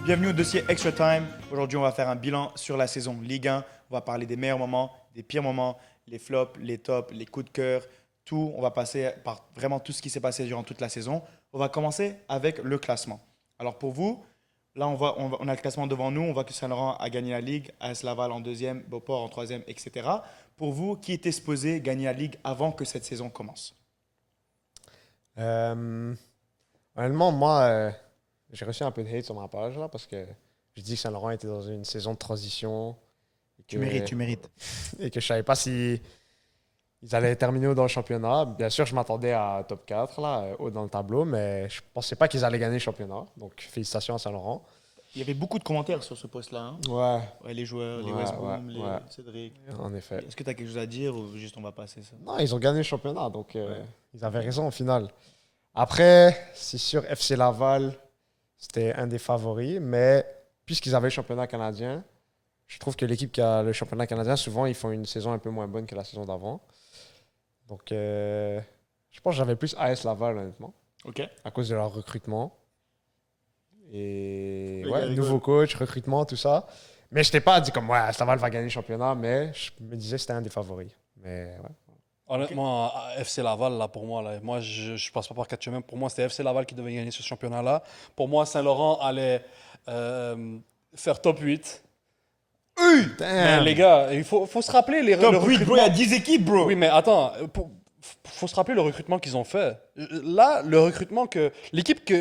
Bienvenue au dossier Extra Time. Aujourd'hui, on va faire un bilan sur la saison Ligue 1. On va parler des meilleurs moments, des pires moments, les flops, les tops, les coups de cœur, tout. On va passer par vraiment tout ce qui s'est passé durant toute la saison. On va commencer avec le classement. Alors pour vous, là, on a le classement devant nous. On voit que Saint-Laurent a gagné la Ligue, AS Laval en deuxième, Beauport en troisième, etc. Pour vous, qui était supposé gagner la Ligue avant que cette saison commence? Honnêtement, moi, j'ai reçu un peu de hate sur ma page là, parce que je dis que Saint-Laurent était dans une saison de transition. Et Tu mérites. Et que je savais pas si ils allaient terminer haut dans le championnat. Bien sûr, je m'attendais à top 4, là, haut dans le tableau, mais je pensais pas qu'ils allaient gagner le championnat. Donc, félicitations à Saint-Laurent. Il y avait beaucoup de commentaires sur ce poste-là. Hein? Ouais. Ouais, les joueurs, les Ouais, Westboom, ouais, les ouais. Cédric. En effet. Est-ce que tu as quelque chose à dire ou juste on va passer ça? Non, ils ont gagné le championnat, donc ils avaient raison au final. Après, c'est sûr, FC Laval, c'était un des favoris, mais puisqu'ils avaient le championnat canadien, je trouve que l'équipe qui a le championnat canadien, souvent, ils font une saison un peu moins bonne que la saison d'avant. Donc, je pense que j'avais plus AS Laval, honnêtement, OK. à cause de leur recrutement. Et Le ouais, gars nouveau coach, recrutement, tout ça. Mais je t'ai pas dit comme, ouais, AS Laval va gagner le championnat, mais je me disais que c'était un des favoris. Mais ouais. Honnêtement, FC Laval, là, pour moi, je ne passe pas par quatre chemins. Pour moi, c'était FC Laval qui devait gagner ce championnat-là. Pour moi, Saint-Laurent allait faire top 8. Mais les gars, il faut se rappeler le Top 8, bro, recrutement. il y a 10 équipes, bro. Oui, mais attends, faut se rappeler le recrutement qu'ils ont fait. Là, le recrutement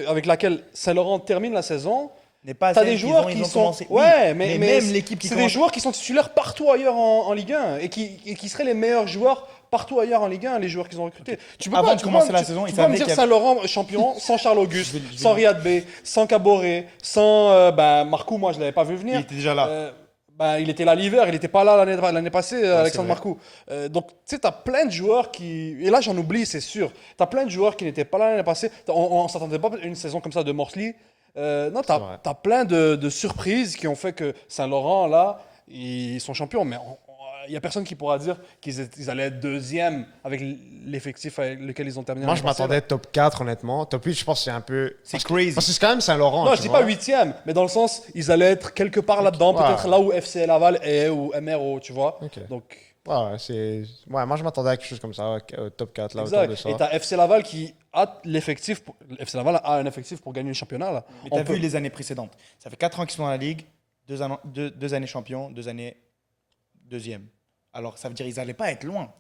avec laquelle Saint-Laurent termine la saison, N'est pas t'as celle des joueurs ils qui ont sont. commencé. Ouais, Oui, mais même l'équipe qui c'est des commence. joueurs qui sont titulaires partout ailleurs en Ligue 1 et qui seraient les meilleurs joueurs partout ailleurs en Ligue 1, les joueurs qu'ils ont recrutés. Tu peux Avant pas, de tu peux commencer pas- la tu- saison, tu ils peux pas savaient me dire qu'il y avait- Saint-Laurent champion sans Charles Auguste, Je vais- sans Riyad Bey, sans Caboret, sans Marcou, moi je l'avais pas vu venir. Il était déjà là. Il était là l'hiver, il n'était pas là l'année passée, Alexandre vrai. Marcoux. Donc, tu sais, tu as plein de joueurs qui. Et là, j'en oublie, c'est sûr. Tu as plein de joueurs qui n'étaient pas là l'année passée. On ne s'attendait pas à une saison comme ça de Morsley. Non, tu vrai. as plein de surprises qui ont fait que Saint-Laurent, là, ils sont champions. Mais il n'y a personne qui pourra dire qu'ils allaient être deuxième avec l'effectif avec lequel ils ont terminé. Moi, l'année je m'attendais passée, top 4, honnêtement. Top 8, je pense que c'est un peu. C'est parce que- crazy. Parce que c'est quand même Saint-Laurent. là. Non, tu je dis vois. pas huitième, mais dans le sens, ils allaient être quelque part là-dedans, Ouais. peut-être là où FC Laval est ou MRO, tu vois. Ok. Donc. Ouais, moi, je m'attendais à quelque chose comme ça, au top 4, là, autour Exact. de ça. Et tu as FC Laval qui a l'effectif. FC Laval a un effectif pour gagner le championnat. Là. Mais tu as vu les années précédentes. Ça fait 4 ans qu'ils sont dans la Ligue, 2 années champions, 2 années deuxième. Alors, ça veut dire qu'ils n'allaient pas être loin.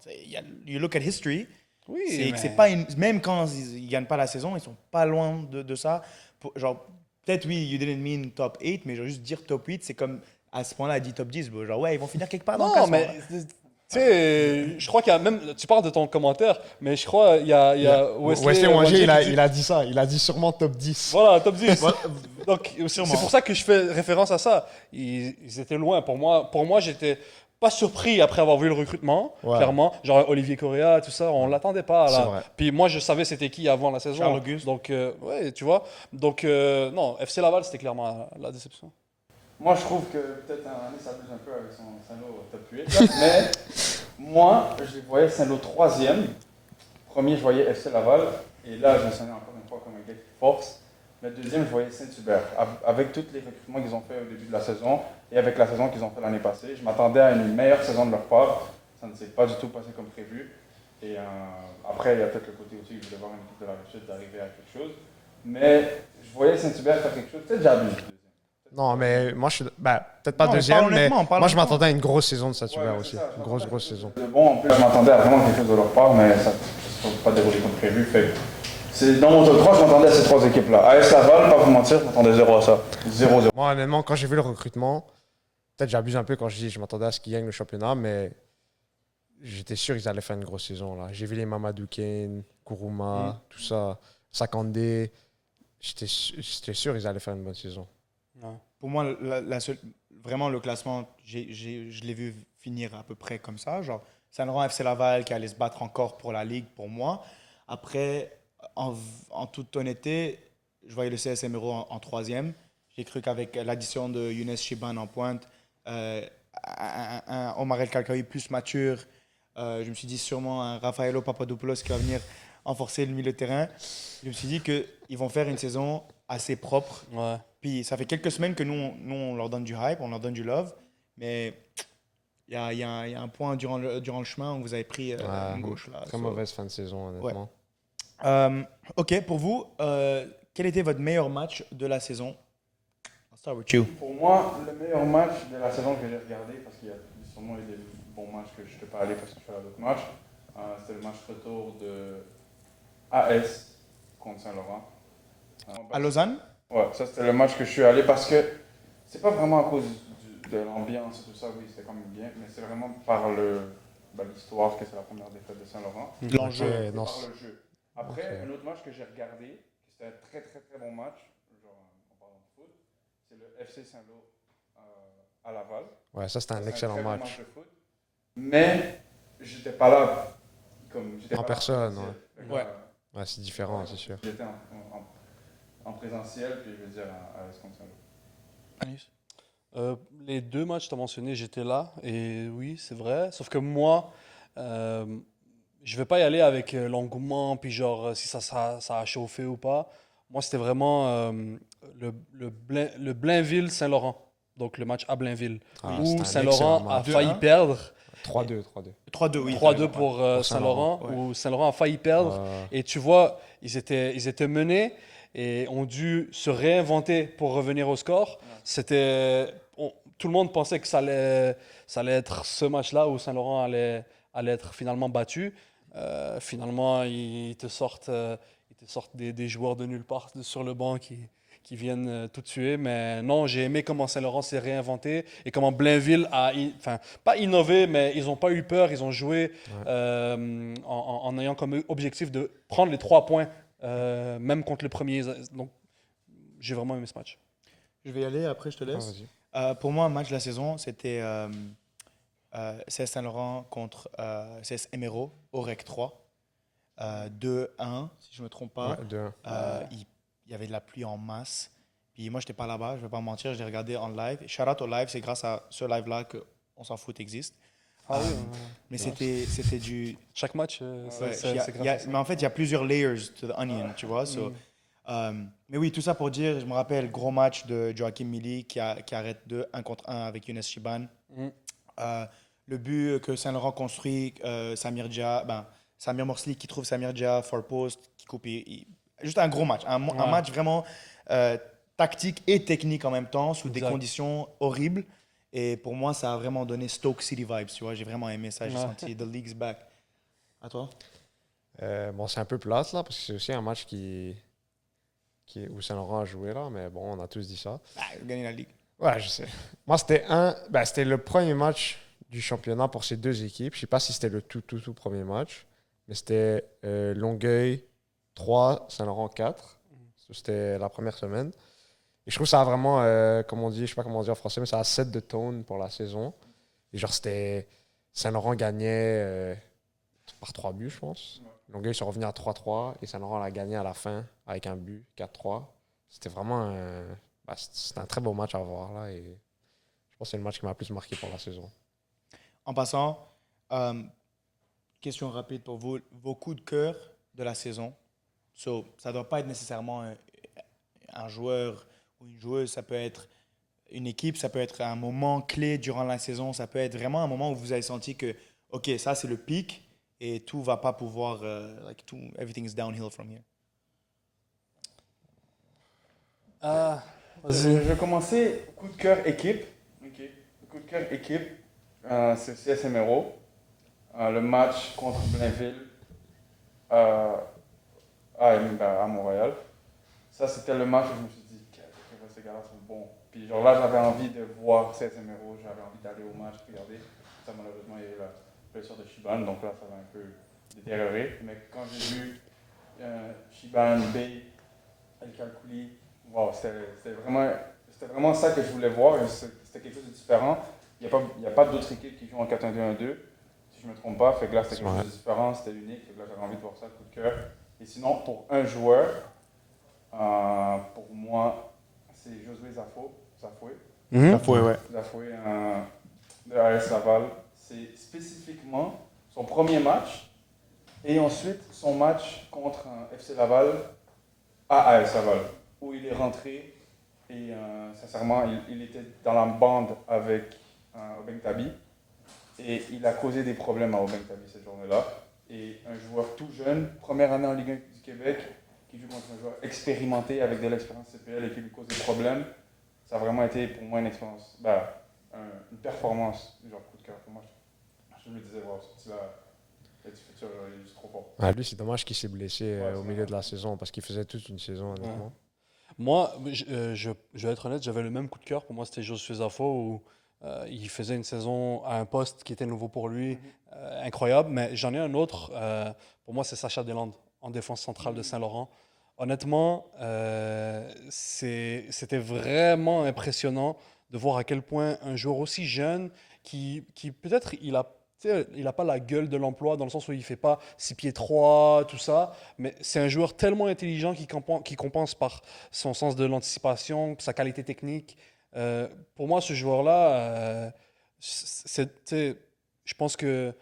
You look at history, Oui, c'est mais- c'est pas même quand ils ne gagnent pas la saison, ils sont pas loin de ça. Genre, peut-être, oui, you didn't mean top 8, mais genre, juste dire top 8, c'est comme à ce point-là, elle dit top 10. Bro. Genre, ouais, ils vont finir quelque part dans le Non, classement. mais. Tu sais, je crois qu'il y a même. Tu parles de ton commentaire, mais je crois qu'il y a Wesley Wanger, Wanger qui dit- il a dit ça. Il a dit sûrement top 10. Voilà, top 10. Donc, Sûrement. c'est pour ça que je fais référence à ça. Ils étaient loin. Pour moi, j'étais pas surpris après avoir vu le recrutement, Ouais. clairement. Genre Olivier Correa, tout ça, on l'attendait pas. C'est Là. vrai. Puis moi, je savais c'était qui avant la saison. Charles Auguste. Donc, ouais, tu vois. Donc, non, FC Laval, c'était clairement la déception. Moi, je trouve que peut-être Anis abuse un peu avec son Saint-Lô au top 8. là. Mais moi, je voyais Saint-Lô 3e. Premier, je voyais FC Laval. Et là, je me souviens encore une fois comme un gars qui force. Le deuxième, je voyais Saint-Hubert. Avec tous les recrutements qu'ils ont fait au début de la saison et avec la saison qu'ils ont fait l'année passée, je m'attendais à une meilleure saison de leur part. Ça ne s'est pas du tout passé comme prévu. Et après, il y a peut-être le côté aussi que je voulais voir une équipe de la Rive-Sud d'arriver à quelque chose. Mais je voyais Saint-Hubert faire quelque chose. Peut-être j'abuse. Non, mais moi, je suis. Peut-être pas Non, deuxième, parle mais honnêtement, parle moi, je honnêtement. m'attendais à une grosse saison de Saint-Hubert Ouais, aussi. c'est ça, Une grosse saison. Bon, en plus, je m'attendais à vraiment quelque chose de leur part, mais ça ne s'est pas déroulé comme prévu. Dans mon top 3, je m'attendais à ces trois équipes-là. AS Laval, pas vous mentir, je m'attendais 0 à ça. 0-0. Moi, honnêtement, quand j'ai vu le recrutement, peut-être j'abuse un peu quand je dis je m'attendais à ce qu'ils gagnent le championnat, mais j'étais sûr qu'ils allaient faire une grosse saison. Là. J'ai vu les Mamadou Kane, Kourouma, tout ça, Sakandé. J'étais sûr qu'ils allaient faire une bonne saison. Pour moi, vraiment, le classement, je l'ai vu finir à peu près comme ça. Genre, Saint-Laurent, FC Laval qui allait se battre encore pour la Ligue, pour moi. Après, en toute honnêteté, je voyais le CSM Euro en troisième. J'ai cru qu'avec l'addition de Younes Chiban en pointe, un Omar El Khalkaoui plus mature. Je me suis dit sûrement un Rafaelo Papadopoulos qui va venir renforcer le milieu de terrain. Je me suis dit qu'ils vont faire une saison assez propre. Ouais. Puis ça fait quelques semaines que on leur donne du hype, on leur donne du love. Mais il y a un point durant le chemin où vous avez pris une gauche. Là. Très mauvaise fin de saison, honnêtement. Ok, pour vous, quel était votre meilleur match de la saison? I'll start with you. Pour moi, le meilleur match de la saison que j'ai regardé, parce qu'il y a sûrement eu des bons matchs que je ne peux pas aller parce que je fais d'autres matchs, c'était le match retour de AS contre Saint-Laurent. À Lausanne? Ouais, ça c'était le match que je suis allé parce que c'est pas vraiment à cause de l'ambiance et tout ça, oui, c'était quand même bien, mais c'est vraiment par l'histoire que c'est la première défaite de Saint-Laurent. L'enjeu. Ok, Et non, par le jeu. Après, Ok. un autre match que j'ai regardé, qui c'était un très très très bon match, genre en parlant de foot, c'est le FC Saint-Lô à Laval. ouais, ça c'était un C'est excellent très bon match. de foot. Mais j'étais pas là j'étais En pas là personne, présentiel. Fait que, ouais. Ouais, c'est différent, c'est sûr. J'étais en présentiel, puis je veux dire à AS contre Saint-Lô. Anis? Les deux matchs que tu as mentionnés, j'étais là. Et oui, c'est vrai. Sauf que moi, je vais pas y aller avec l'engouement, puis genre si ça a chauffé ou pas. Moi, c'était vraiment le Blainville-Saint-Laurent. Donc le match à Blainville. Ah, Où c'était un Saint-Laurent excellent a match. failli 2-1. perdre. 3-2, 3-2. 3-2, oui. 3-2 t'as pour Pour Saint-Laurent, Saint-Laurent, où Saint-Laurent a failli perdre. Euh, Et tu vois, ils étaient menés et ont dû se réinventer pour revenir au score. Tout le monde pensait que ça allait être ce match-là où Saint-Laurent allait être finalement battu. Finalement, ils te sortent des joueurs de nulle part sur le banc qui viennent tout tuer. Mais non, j'ai aimé comment Saint-Laurent s'est réinventé et comment Blainville enfin, pas innové, mais ils n'ont pas eu peur. Ils ont joué en ayant comme objectif de prendre les 3 points, même contre le premier. Donc, j'ai vraiment aimé ce match. Je vais y aller, après je te ah, laisse. vas-y. Pour moi, un match de la saison, c'était CS Saint-Laurent contre CS Emero au REC 3. 2-1, si je ne me trompe pas. Ouais, 2-1. Il y avait de la pluie en masse. Puis moi, je n'étais pas là-bas, je ne vais pas mentir, je l'ai regardé en live. Shout out au live, c'est grâce à ce live-là que On s'en fout existe. Mais c'était du. Chaque match, Ouais, c'est grâce à ça. mais en fait, il y a plusieurs layers to the onion, tu vois. Mais oui, tout ça pour dire, je me rappelle, gros match de Joachim Milly qui arrête 1 contre 1 avec Younes Chiban. Mm. Le but que Saint-Laurent construit, Samir Morsli qui trouve Samir Dia, for post, qui coupe. Juste un gros match. Un match vraiment tactique et technique en même temps, sous des Exact. conditions horribles. Et pour moi, ça a vraiment donné Stoke City vibes, tu vois. J'ai vraiment aimé ça. J'ai Ouais. senti the league's back. À toi? Bon, c'est un peu plate là, parce que c'est aussi un match où Saint-Laurent a joué là, mais bon, on a tous dit ça. Gagner la ligue. Ouais, je sais. Moi, c'était le premier match du championnat pour ces deux équipes. Je sais pas si c'était le tout premier match, mais c'était Longueuil 3, Saint-Laurent 4. C'était la première semaine. Et je trouve que ça a vraiment, comme on dit, je sais pas comment on dit en français, mais ça a set de tone pour la saison. Et genre, c'était Saint-Laurent gagnait par 3 buts, je pense. Longueuil sont revenus à 3-3 et Saint-Laurent l'a gagné à la fin avec un but, 4-3. C'était vraiment c'était un très beau match à voir là. Et je pense que c'est le match qui m'a le plus marqué pour la saison. En passant, question rapide pour vous. Vos coups de cœur de la saison. Ça ne doit pas être nécessairement un joueur ou une joueuse. Ça peut être une équipe, ça peut être un moment clé durant la saison. Ça peut être vraiment un moment où vous avez senti que, OK, ça c'est le pic et tout ne va pas pouvoir, everything is downhill from here. Je vais commencer. Coup de cœur équipe. Ok. Coup de cœur équipe, c'est CS Emero. Le match contre Blainville à Montréal. Ça, c'était le match où je me suis dit, ces gars-là sont bons. Puis genre là, j'avais envie de voir CS Emero, j'avais envie d'aller au match, regarder. Ça, malheureusement, il y a eu la blessure de Chiban, donc là, ça va un peu détérioré. Mais quand j'ai vu Chiban, Bay, El Kalkouli, wow, c'était vraiment ça que je voulais voir. C'était quelque chose de différent. Il n'y a pas d'autres équipes qui jouent en 4-1-2-1-2, si je ne me trompe pas. Fait que là, c'était quelque chose de différent, c'était unique. Fait que là, j'avais envie de voir ça, coup de cœur. Et sinon, pour un joueur, pour moi, c'est Josué Zafoué. Ouais. Zafoué, de AS Laval, c'est spécifiquement son premier match et ensuite son match contre un FC Laval à AS Laval, où il est rentré et sincèrement, il était dans la bande avec Obeng Tabi et il a causé des problèmes à Obeng Tabi cette journée-là. Et un joueur tout jeune, première année en Ligue 1 du Québec, qui joue contre un joueur expérimenté avec de l'expérience CPL et qui lui cause des problèmes, ça a vraiment été pour moi une expérience, une performance, genre coup de cœur pour moi. Je me disais, wow, ce petit-là, du futur, il est trop fort. Ah, lui, c'est dommage qu'il s'est blessé Ouais, au milieu de la saison parce qu'il faisait toute une saison, honnêtement. Moi, je vais être honnête, j'avais le même coup de cœur. Pour moi, c'était Josué Zafo où il faisait une saison à un poste qui était nouveau pour lui, incroyable. Mais j'en ai un autre, pour moi, c'est Sacha Deslandes, en défense centrale de Saint-Laurent. Honnêtement, c'était vraiment impressionnant de voir à quel point un joueur aussi jeune, qui peut-être, il a pas la gueule de l'emploi dans le sens où il ne fait pas 6 pieds 3, tout ça, mais c'est un joueur tellement intelligent qui compense par son sens de l'anticipation, sa qualité technique. Pour moi, ce joueur-là, je pense que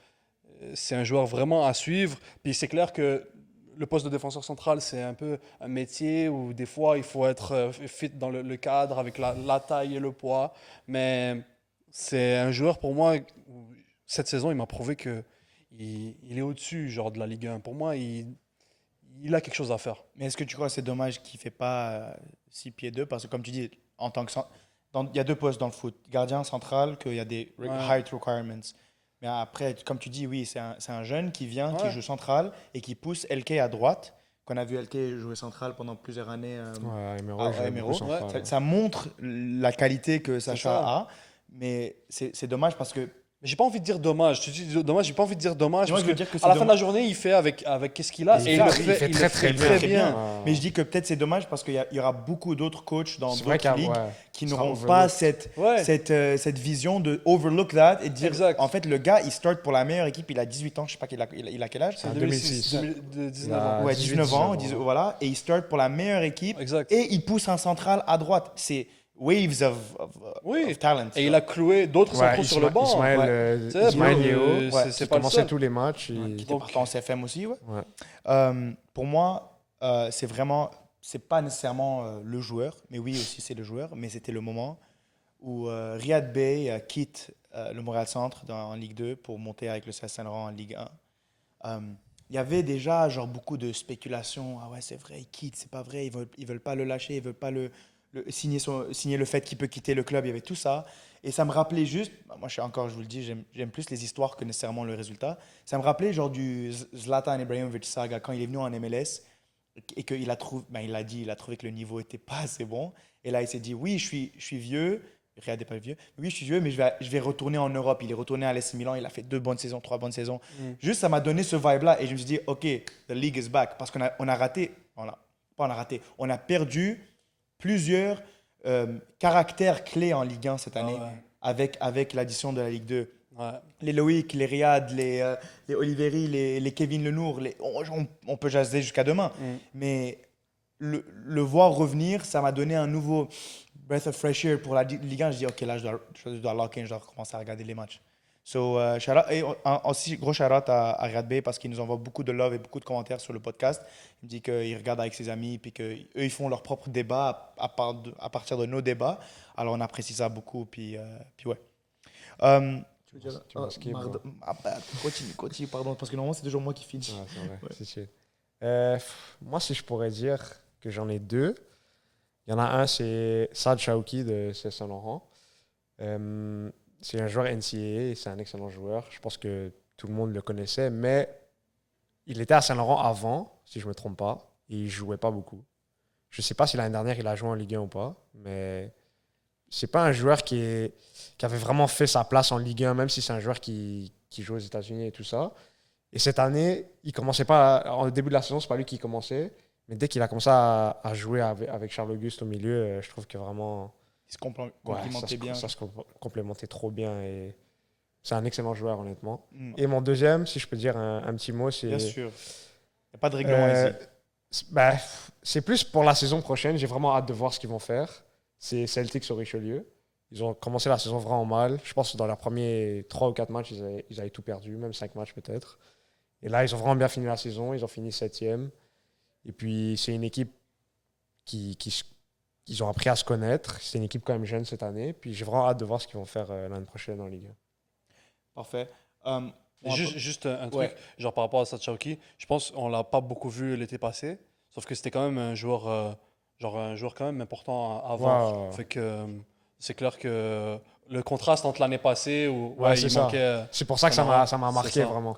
c'est un joueur vraiment à suivre. Puis c'est clair que le poste de défenseur central, c'est un peu un métier où des fois, il faut être fit dans le cadre avec la taille et le poids. Mais c'est un joueur, pour moi, cette saison, il m'a prouvé qu'il est au-dessus genre, de la Ligue 1. Pour moi, il a quelque chose à faire. Mais est-ce que tu crois que c'est dommage qu'il ne fait pas 6 pieds 2? Parce que comme tu dis, en tant que il y a deux postes dans le foot. Gardien central, qu'il y a des height requirements. Mais après, comme tu dis, oui, c'est un jeune qui vient, qui joue central et qui pousse LK à droite. Qu'on a vu LK jouer central pendant plusieurs années à Emeraude. Ça montre la qualité que Sacha a. Mais c'est dommage parce que Mais j'ai pas envie de dire dommage. Tu dis dommage, j'ai pas envie de dire dommage. moi, Parce je veux que dire que à c'est la fin de la journée, il fait avec qu'est-ce qu'il a. Et Et il fait très bien. Mais je dis que peut-être c'est dommage parce qu'il y aura beaucoup d'autres coachs dans C'est vrai d'autres qu'il y a- ligues ouais. qui Ça n'auront overlook. pas Ouais. cette vision de overlook that et de dire Exact. en fait le gars il start pour la meilleure équipe, il a 18 ans, je sais pas il a quel âge. C'est En 2006, 2006. 19 ans. Ouais, 18, 19 ans, 19 ans. voilà, et il start pour la meilleure équipe Exact. et il pousse un central à droite. C'est waves Oui. of talent. Et il a cloué d'autres centraux sur le banc. Ismaël, Ouais. Tu sais, Ismaël bro, Yeo, c'est qui pas le commençait seul. tous les matchs. qui Et... était partant en CFM aussi, ouais. Ouais. Pour moi, c'est vraiment, c'est pas nécessairement le joueur, mais oui aussi c'est le joueur, mais c'était le moment où Riyad Bey quitte le Montréal Centre en Ligue 2 pour monter avec le CF Saint-Laurent en Ligue 1. Il y avait déjà genre beaucoup de spéculations. Ah ouais, c'est vrai, il quitte, c'est pas vrai, ils veulent pas le lâcher, ils veulent pas signer le fait qu'il peut quitter le club. Il y avait tout ça. Et ça me rappelait juste, moi je vous le dis, j'aime plus les histoires que nécessairement le résultat. Ça me rappelait genre du Zlatan Ibrahimovic saga quand il est venu en MLS et qu'il a trouvé, il a trouvé que le niveau était pas assez bon. Et là il s'est dit oui, je suis vieux. Riyad n'est pas vieux. Oui, je suis vieux, mais je vais retourner en Europe. Il est retourné à l'AC Milan, il a fait 2 bonnes saisons, 3 bonnes saisons. Juste, ça m'a donné ce vibe-là et je me suis dit, OK, the league is back. Parce qu'on a raté, on a perdu plusieurs caractères clés en Ligue 1 cette année avec l'addition de la Ligue 2. Ouais. Les Loïc, les Riyad, les Oliveri, les Kevin Lenour, on peut jaser jusqu'à demain. Mais le voir revenir, ça m'a donné un nouveau breath of fresh air pour la Ligue 1. Je dis, OK, là, je dois lock in, je dois recommencer à regarder les matchs. So, et aussi, gros shout-out à Riyad Bey parce qu'il nous envoie beaucoup de love et beaucoup de commentaires sur le podcast. Il me dit qu'il regarde avec ses amis puis qu'eux, ils font leur propre débat à partir de nos débats. Alors, on apprécie ça beaucoup. Puis ouais. Tu veux dire, Tu m'as skip, bro. continue, pardon, parce que normalement, c'est toujours moi qui finis. Ouais, c'est vrai, Ouais. c'est chill. Moi, si je pourrais dire que j'en ai 2, il y en a un, c'est Saad Chaouki de CF Saint-Laurent. C'est un joueur NCAA, c'est un excellent joueur. Je pense que tout le monde le connaissait, mais il était à Saint-Laurent avant, si je ne me trompe pas, et il ne jouait pas beaucoup. Je ne sais pas si l'année dernière, il a joué en Ligue 1 ou pas, mais ce n'est pas un joueur qui avait vraiment fait sa place en Ligue 1, même si c'est un joueur qui joue aux États-Unis et tout ça. Et cette année, il commençait pas. En début de la saison, c'est pas lui qui commençait. Mais dès qu'il a commencé à jouer avec Charles Auguste au milieu, je trouve que vraiment. Il se complimentait bien. Ça se complémentait trop bien. Et c'est un excellent joueur, honnêtement. Mm. Et mon deuxième, si je peux dire un petit mot, c'est. Bien sûr. Il n'y a pas de règlement ici. C'est plus pour la saison prochaine. J'ai vraiment hâte de voir ce qu'ils vont faire. C'est Celtics au Richelieu. Ils ont commencé la saison vraiment mal. Je pense que dans leurs premiers 3 ou 4 matchs, ils avaient tout perdu, même 5 matchs peut-être. Et là, ils ont vraiment bien fini la saison. Ils ont fini 7e. Et puis, c'est une équipe ils ont appris à se connaître. C'est une équipe quand même jeune cette année. Puis, j'ai vraiment hâte de voir ce qu'ils vont faire l'année prochaine en Ligue 1. Parfait. Juste un truc, Ouais. genre par rapport à Sachauki, je pense qu'on l'a pas beaucoup vu l'été passé, sauf que c'était quand même un joueur, un joueur quand même important à avoir. Ouais. Fait que c'est clair que le contraste entre l'année passée où Ouais, c'est il ça. manquait. C'est pour ça que Saint-Laurent, ça m'a c'est marqué ça. vraiment.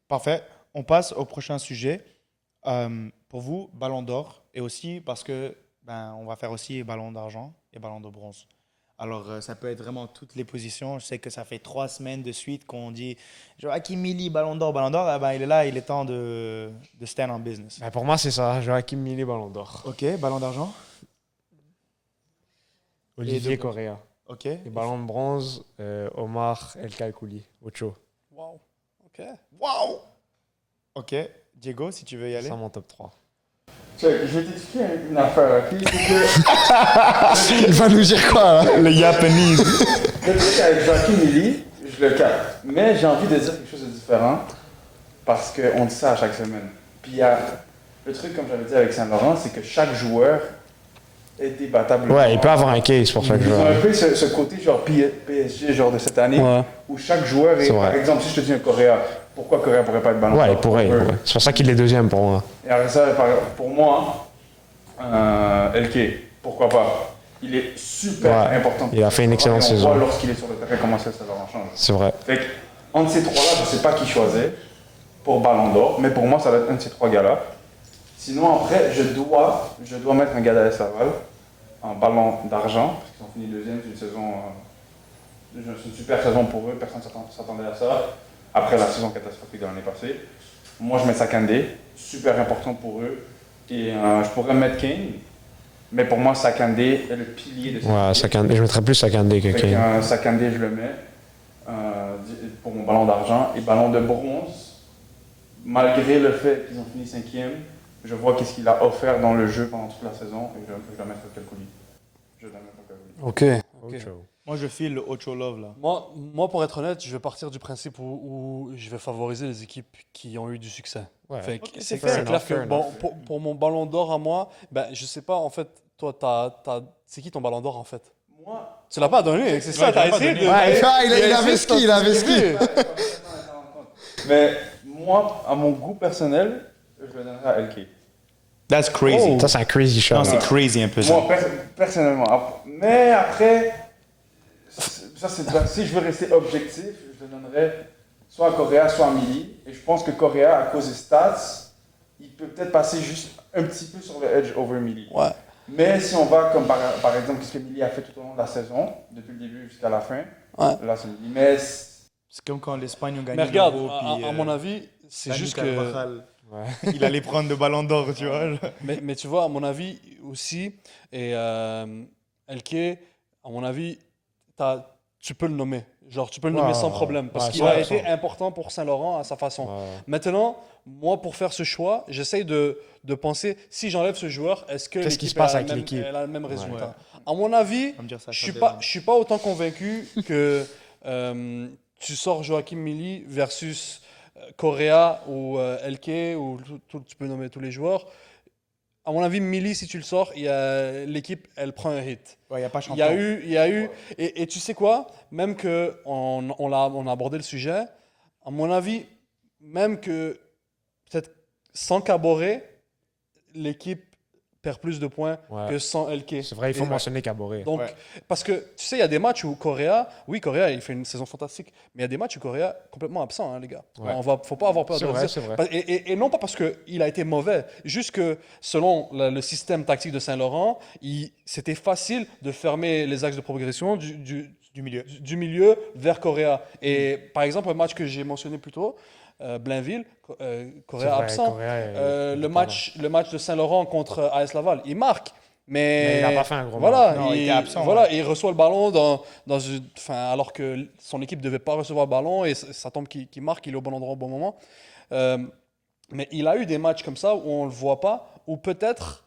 Parfait. On passe au prochain sujet. Pour vous, Ballon d'Or, et aussi parce que on va faire aussi Ballon d'Argent et Ballon de Bronze. Alors, ça peut être vraiment toutes les positions. Je sais que ça fait 3 semaines de suite qu'on dit Joachim Milly, Ballon d'Or, Ballon d'Or. Il est là, il est temps de stand en business. Ben, pour moi, c'est ça. Joachim Milly, Ballon d'Or. Ok, Ballon d'Argent. Olivier de- Correa. Ok. Et Ballon de Bronze, Omar El Kalkouli. Ocho. Wow. Ok. Wow! Ok, Diego, si tu veux y aller. C'est mon top 3. Check, je vais t'expliquer une affaire, ok? C'est que Il va nous dire quoi, là? Le Japanese. le truc avec Joachim Milly, je le capte. Mais j'ai envie de dire quelque chose de différent parce qu'on dit ça à chaque semaine. Puis il y a le truc, comme j'avais dit avec Saint-Laurent, c'est que chaque joueur est débattable. Ouais, il peut avoir un case pour chaque Ils ont joueur. un peu ce côté genre PSG genre de cette année Ouais. où chaque joueur est, C'est vrai. par exemple, si je te dis un Correa, pourquoi Correa pourrait pas être ballon Ouais, d'Or? il pourrait. C'est pour ça qu'il est deuxième pour moi. Et après ça, pour moi, LK, pourquoi pas? Il est super Ouais, important. il a fait une excellente Et on saison. voit lorsqu'il est sur le terrain comment ça leur en change. C'est vrai. Fait que, entre ces trois-là, je ne sais pas qui choisir pour Ballon d'Or, mais pour moi, ça va être un de ces 3 gars-là. Sinon, après, je dois mettre un gars d'Alain Laval en Ballon d'Argent, parce qu'ils ont fini deuxième, c'est une saison, c'est une super saison pour eux, personne ne s'attendait à ça, après la saison catastrophique de l'année passée. Moi, je mets Sakandé, super important pour eux, et je pourrais mettre Kane, mais pour moi, Sakandé est le pilier de cette Ouais, équipe. Sakandé. Je mettrais plus Sakandé que Fait Kane. que, Sakandé, je le mets pour mon ballon d'argent. Et ballon de bronze, malgré le fait qu'ils ont fini 5e, je vois qu'est-ce qu'il a offert dans le jeu pendant toute la saison et je dois mettre Kalkouli. Je dois mettre Kalkouli. Ok. Ocho. Moi, je file le Ocho Love, là. Moi, pour être honnête, je vais partir du principe où je vais favoriser les équipes qui ont eu du succès. Ouais. Fait que Ok, c'est c'est c'est fair clair enough, que fair bon, enough. pour mon ballon d'or à moi, je sais pas, en fait, toi, c'est qui ton ballon d'or en fait? Moi, Tu l'as pas donné, c'est ça, Ouais, t'as je l'ai pas essayé donné. de. Ouais, il a avait essayé ski, il avait ski. d'anticiper. mais moi, à mon goût personnel, je le donnerai à LK. That's crazy. Ça, c'est un crazy shot. Non, c'est crazy un peu ça. Moi, personnellement. Mais après, ça, si je veux rester objectif, je le donnerais soit à Correa, soit à Milly. Et je pense que Correa, à cause des stats, il peut peut-être passer juste un petit peu sur le edge over Milly. Ouais. Mais si on va comme par exemple ce que Milly a fait tout au long de la saison, depuis le début jusqu'à la fin, Ouais. là c'est Milly. Mais C'est comme quand l'Espagne a gagné Mais regarde, l'Euro, puis, à mon avis, c'est Dani juste que. Carvajal, Ouais. il allait prendre le ballon d'or, tu vois. Mais tu vois, à mon avis aussi, et LK, à mon avis, tu peux le nommer. Genre, tu peux le nommer Ouais, sans ouais, problème. Parce ouais, qu'il a 100%. été important pour Saint-Laurent à sa façon. Ouais. Maintenant, moi, pour faire ce choix, j'essaye de penser, si j'enlève ce joueur, est-ce que Qu'est-ce qui l'équipe se passe a avec l'équipe? elle a le même résultat? Ouais. À mon avis, On va me dire ça, je ça suis donne. suis pas autant convaincu que tu sors Joachim Milly versus Correa ou LK, ou tu peux nommer tous les joueurs. À mon avis, Milly, si tu le sors, l'équipe, elle prend un hit. Ouais, il n'y a pas Il y a champion. eu, et tu sais quoi, même que on a abordé le sujet, à mon avis, même que peut-être sans Caboret, l'équipe perd plus de points Ouais. que sans LK. C'est vrai, il faut Et- mentionner Caboret. Donc, Ouais. parce que tu sais, il y a des matchs où Correa, il fait une saison fantastique, mais il y a des matchs où Correa est complètement absent, hein, les gars. Ouais. Faut pas avoir peur C'est de le vrai, dire. c'est vrai. Et non pas parce qu'il a été mauvais, juste que selon le système tactique de Saint-Laurent, c'était facile de fermer les axes de progression Du milieu. du milieu vers Correa. Et par exemple, un match que j'ai mentionné plus tôt, Blainville, C'est Correa vrai, absent. Correa est Le match de Saint-Laurent contre AS Laval, il marque. Mais il n'a pas fait un gros voilà, match. Non, il était absent, Voilà, ouais. il reçoit le ballon alors que son équipe ne devait pas recevoir le ballon et ça tombe qu'il marque, il est au bon endroit au bon moment. Mais il a eu des matchs comme ça où on ne le voit pas, ou peut-être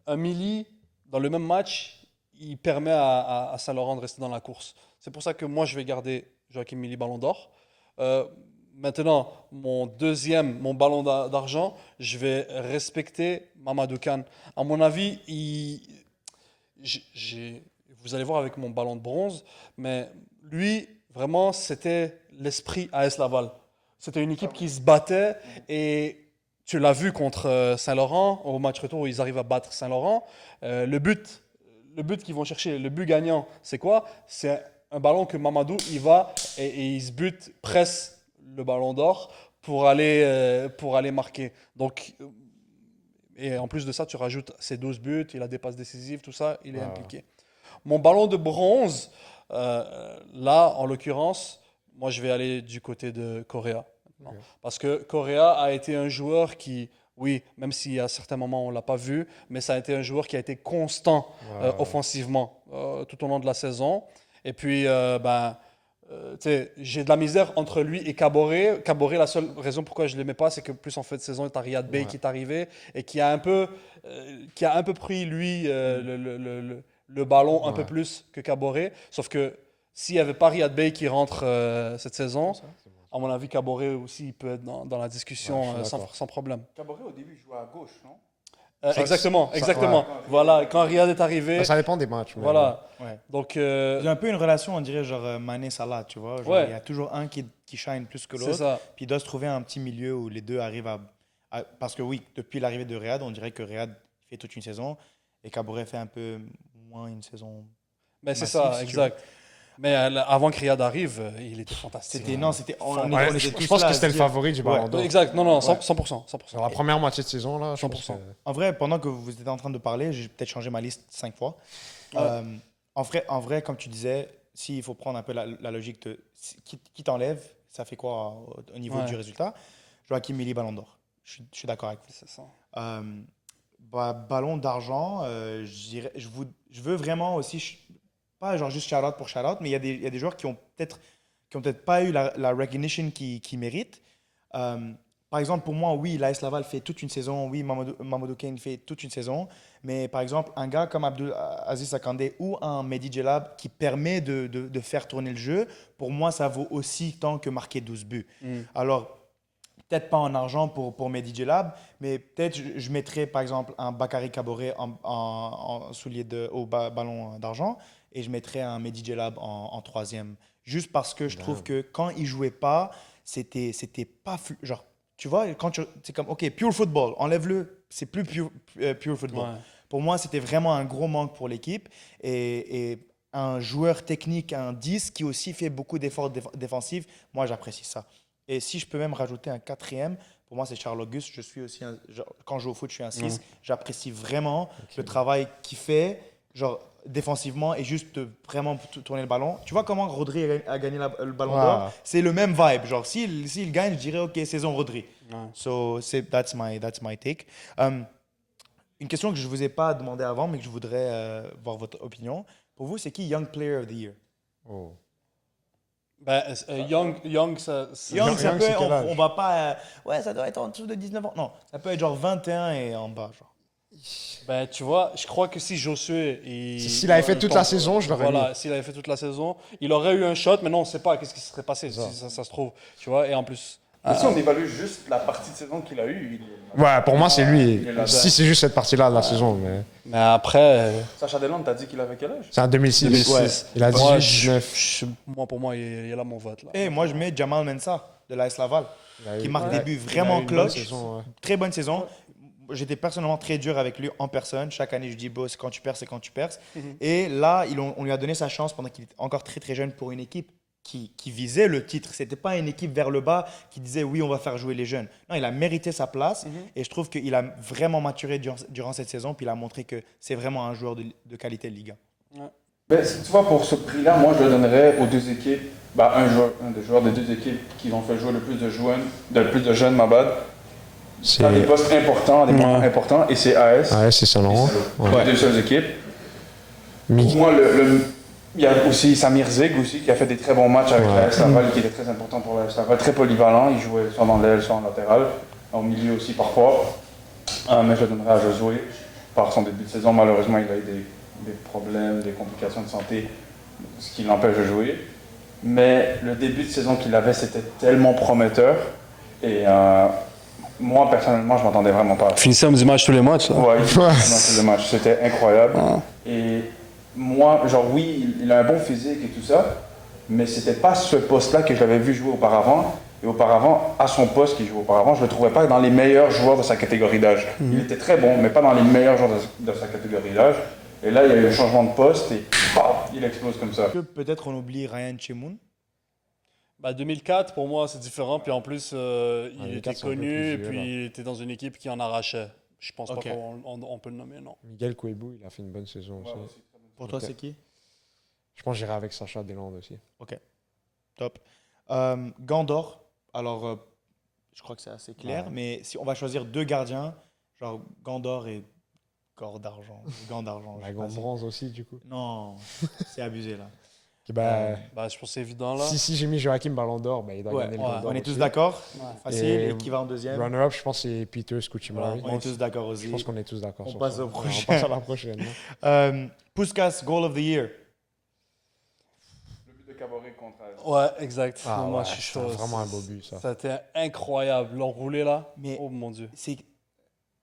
un Milly, dans le même match, il permet à Saint-Laurent de rester dans la course. C'est pour ça que moi, je vais garder Joachim Milly Ballon d'Or. Maintenant, mon ballon d'argent, je vais respecter Mamadou Kane. À mon avis, vous allez voir avec mon ballon de bronze, mais lui, vraiment, c'était l'esprit AS Laval. C'était une équipe qui se battait et tu l'as vu contre Saint-Laurent, au match retour où ils arrivent à battre Saint-Laurent. Le but qu'ils vont chercher, le but gagnant, c'est quoi? C'est un ballon que Mamadou, il va et il se bute, presse le ballon d'or pour aller marquer. Donc, et en plus de ça, tu rajoutes ses 12 buts, il a des passes décisives, tout ça, il est impliqué. Mon ballon de bronze, là, en l'occurrence, moi, je vais aller du côté de Correa. Okay. Parce que Correa a été un joueur qui, oui, même si à certains moments on ne l'a pas vu, mais ça a été un joueur qui a été constant offensivement tout au long de la saison. Et puis, j'ai de la misère entre lui et Caboret. Caboret, la seule raison pourquoi je ne l'aimais pas, c'est que plus en fin de saison, tu as Riyad Bey qui est arrivé et qui a un peu pris, lui, le ballon un peu plus que Caboret. Sauf que s'il n'y avait pas Riyad Bey qui rentre cette saison, à mon avis, Caboret aussi il peut être dans la discussion sans problème. Caboret, au début, jouait à gauche, non? Exactement. Voilà, quand Riyad est arrivé. Ça dépend des matchs. Voilà. Ouais. Donc, j'ai un peu une relation, on dirait, genre Mané-Salah, tu vois. Il y a toujours un qui shine plus que l'autre. Puis il doit se trouver un petit milieu où les deux arrivent à. Parce que oui, depuis l'arrivée de Riyad, on dirait que Riyad fait toute une saison et Caboret fait un peu moins une saison. Mais c'est ça, exact. Mais avant que Riyad arrive, il était fantastique. Je pense que c'était le favori du Ballon d'Or. Exact, non, 100%. Dans la première moitié de saison, là, 100%. En vrai, pendant que vous étiez en train de parler, j'ai peut-être changé ma liste 5 fois. En vrai, comme tu disais, s'il faut prendre un peu la logique de qui t'enlève, ça fait quoi au niveau du résultat? Joachim Milly, Ballon d'Or. Je suis d'accord avec vous. C'est ça. Ballon d'argent, je veux vraiment aussi... Pas genre juste shout-out pour shout-out, mais il y a des joueurs qui ont peut-être pas eu la recognition qu'ils méritent. Par exemple, pour moi, oui, l'AS Laval fait toute une saison. Oui, Mamadou Kane fait toute une saison. Mais par exemple, un gars comme Abdul Aziz Akandé ou un Mehdi Djellab qui permet de faire tourner le jeu, pour moi, ça vaut aussi tant que marquer 12 buts. Alors, peut-être pas en argent pour Mehdi Djellab, mais peut-être je mettrais par exemple un Bakary Caboret en soulier au ballon d'argent. Et je mettrais un Mehdi Djellab en troisième. Juste parce que je trouve que quand il ne jouait pas, c'était pas... Genre, tu vois, c'est comme, OK, pure football, enlève-le, c'est plus pure football. Ouais. Pour moi, c'était vraiment un gros manque pour l'équipe. Et un joueur technique, un 10, qui aussi fait beaucoup d'efforts défensifs, moi, j'apprécie ça. Et si je peux même rajouter un quatrième, pour moi, c'est Charles Auguste. Je suis aussi quand je joue au foot, je suis un 6. J'apprécie vraiment le travail qu'il fait. Genre, défensivement et juste vraiment tourner le ballon. Tu vois comment Rodri a gagné le ballon d'or? C'est le même vibe. Genre, s'il gagne, je dirais, OK, saison Rodri. So, that's my take. Une question que je ne vous ai pas demandé avant, mais que je voudrais voir votre opinion. Pour vous, c'est qui Young Player of the Year? Young, ça peut, on va pas... ouais, ça doit être en dessous de 19 ans. Non, ça peut être genre 21 et en bas, genre. Tu vois, je crois que si Josué... S'il avait fait toute la saison, je l'aurais mis. Voilà, s'il avait fait toute la saison, il aurait eu un shot, mais non, on ne sait pas qu'est-ce qui se serait passé, si ça se trouve. Tu vois, et en plus... Mais si on évalue juste la partie de saison qu'il a eue... Ouais, pour moi, c'est lui. Si c'est juste cette partie-là de la saison. Mais après... Sacha Delon, t'as dit qu'il avait quel âge? C'est en 2006. Ouais. Il a 18-19. Pour moi, il est là mon vote. Là. Et moi, je mets Jamal Mensah de l'AS Laval, qui marque des buts vraiment clutch. Très bonne saison. J'étais personnellement très dur avec lui en personne. Chaque année, je dis, c'est quand tu perds, c'est quand tu perds. Et là, on lui a donné sa chance pendant qu'il était encore très, très jeune pour une équipe qui visait le titre. Ce n'était pas une équipe vers le bas qui disait, oui, on va faire jouer les jeunes. Non, il a mérité sa place. Et je trouve qu'il a vraiment maturé durant cette saison. Puis il a montré que c'est vraiment un joueur de qualité de Liga. Tu vois, pour ce prix-là, moi, je le donnerais aux deux équipes. Un des joueurs des deux équipes qui ont fait jouer le plus de jeunes, ma bad. C'est des postes importants, des moments importants, et c'est AS. AS, c'est Saint-Laurent. Les deux seules équipes. Pour moi, il y a aussi Samir Zeg aussi, qui a fait des très bons matchs avec l'AS Laval, qui était très important pour l'AS Laval, très polyvalent. Il jouait soit dans l'aile, soit en latéral, au milieu aussi parfois. Mais je le donnerai à Josué. Par son début de saison, malheureusement, il a eu des problèmes, des complications de santé, ce qui l'empêche de jouer. Mais le début de saison qu'il avait, c'était tellement prometteur. Et moi, personnellement, je ne m'attendais vraiment pas. Finissait du match tous les matchs. Là. Ouais, dans tous les matchs, c'était incroyable. Ah. Et moi, genre oui, il a un bon physique et tout ça, mais c'était pas ce poste-là que je l'avais vu jouer auparavant. Et auparavant, à son poste qu'il jouait auparavant, je le trouvais pas dans les meilleurs joueurs de sa catégorie d'âge. Il était très bon, mais pas dans les meilleurs joueurs de sa catégorie d'âge. Et là, il y a eu un changement de poste et paf, il explose comme ça. Que peut-être on oublie Ryan Chemoun. Bah, 2004, pour moi, c'est différent. Puis en plus, il 2004, était c'est un peu connu plus et vieux, puis là. il était dans une équipe qui en arrachait. Je pense Ok. pas qu'on peut le nommer, non. Miguel Kouébou, il a fait une bonne saison aussi. Pour toi, Ok. c'est qui? Je pense que j'irai avec Sacha Deslandes aussi. Top. Gandor. Alors, je crois que c'est assez clair, Ouais. mais si on va choisir 2 gardiens, genre Gandor et Gand d'argent. Gand d'argent. je sais pas si- Bronze aussi, du coup. Non, c'est abusé là. Et bah, Bah, je pense que c'est évident là. si j'ai mis Joachim Ballon d'Or, bah, il doit Ouais, gagner le ouais, Ballon d'Or On est aussi. tous d'accord? Ouais. Facile. Et Et qui va en deuxième? Runner-up, je pense que c'est Peter Scucimari. On est tous d'accord aussi. Je pense qu'on est tous d'accord On sur passe ça. au Ouais, prochain. on passe à la prochaine. hein. Puskas, Goal of the Year. Le but de Caboret contre. Ouais, exact. Ah, moi, ouais, je suis c'était chaud. vraiment un beau but, ça. C'était incroyable. L'enroulé là. Mais Oh mon dieu.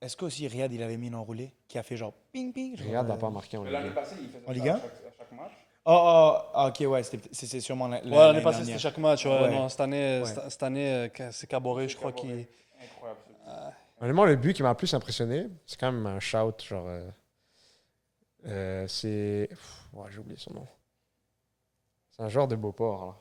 est-ce que aussi Riyad il avait mis l'enroulé qui a fait genre ping ping? genre, Riyad n'a pas marqué en Mais Ligue l'année 1. passée, il faisait En Ligue ça 1? à chaque match. Ok, ouais, c'est sûrement Ouais, l'année passée, c'était dernière. chaque match. Ouais, Ouais. Non, cette année, Ouais. cette année c'est Caboret, je crois, qui. Incroyable. Honnêtement, le but qui m'a le plus impressionné, c'est quand même un shout. Genre, c'est. Ouais, j'ai oublié son nom. C'est un joueur de Beauport. Là.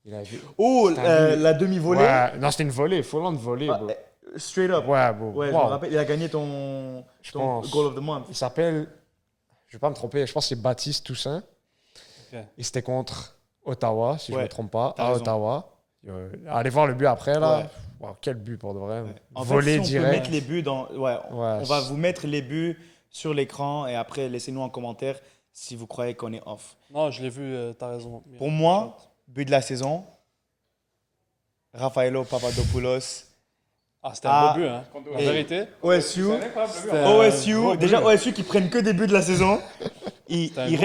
Il a vu. Oh, C'est un but. la demi-volée. Ouais, non, c'était une volée. Folland volée. Ah, bro. Straight up. Ouais, bro. Ouais, je Wow. me rappelle, il a gagné ton Je Ton pense. goal of the month. Il s'appelle, je vais pas me tromper, je pense que c'est Baptiste Toussaint. Ok. Et c'était contre Ottawa, si je Ouais, me trompe pas, t'as à raison. Ottawa. Allez voir le but après, là. Ouais. Wow, quel but pour de vrai. En Volé fait, si on peut direct. mettre les buts dans. Ouais, Ouais, on va vous mettre les buts sur l'écran et après, laissez-nous en commentaire si vous croyez qu'on est off. Non, je l'ai vu, t'as raison. Pour moi, but de la saison, Rafaelo Papadopoulos. Ah, c'était Ah, un beau but, hein. En et- vérité. OSU. C'est un incroyable but. C'était- OSU, gros déjà but. OSU qui prennent que des buts de la saison. Il un il gros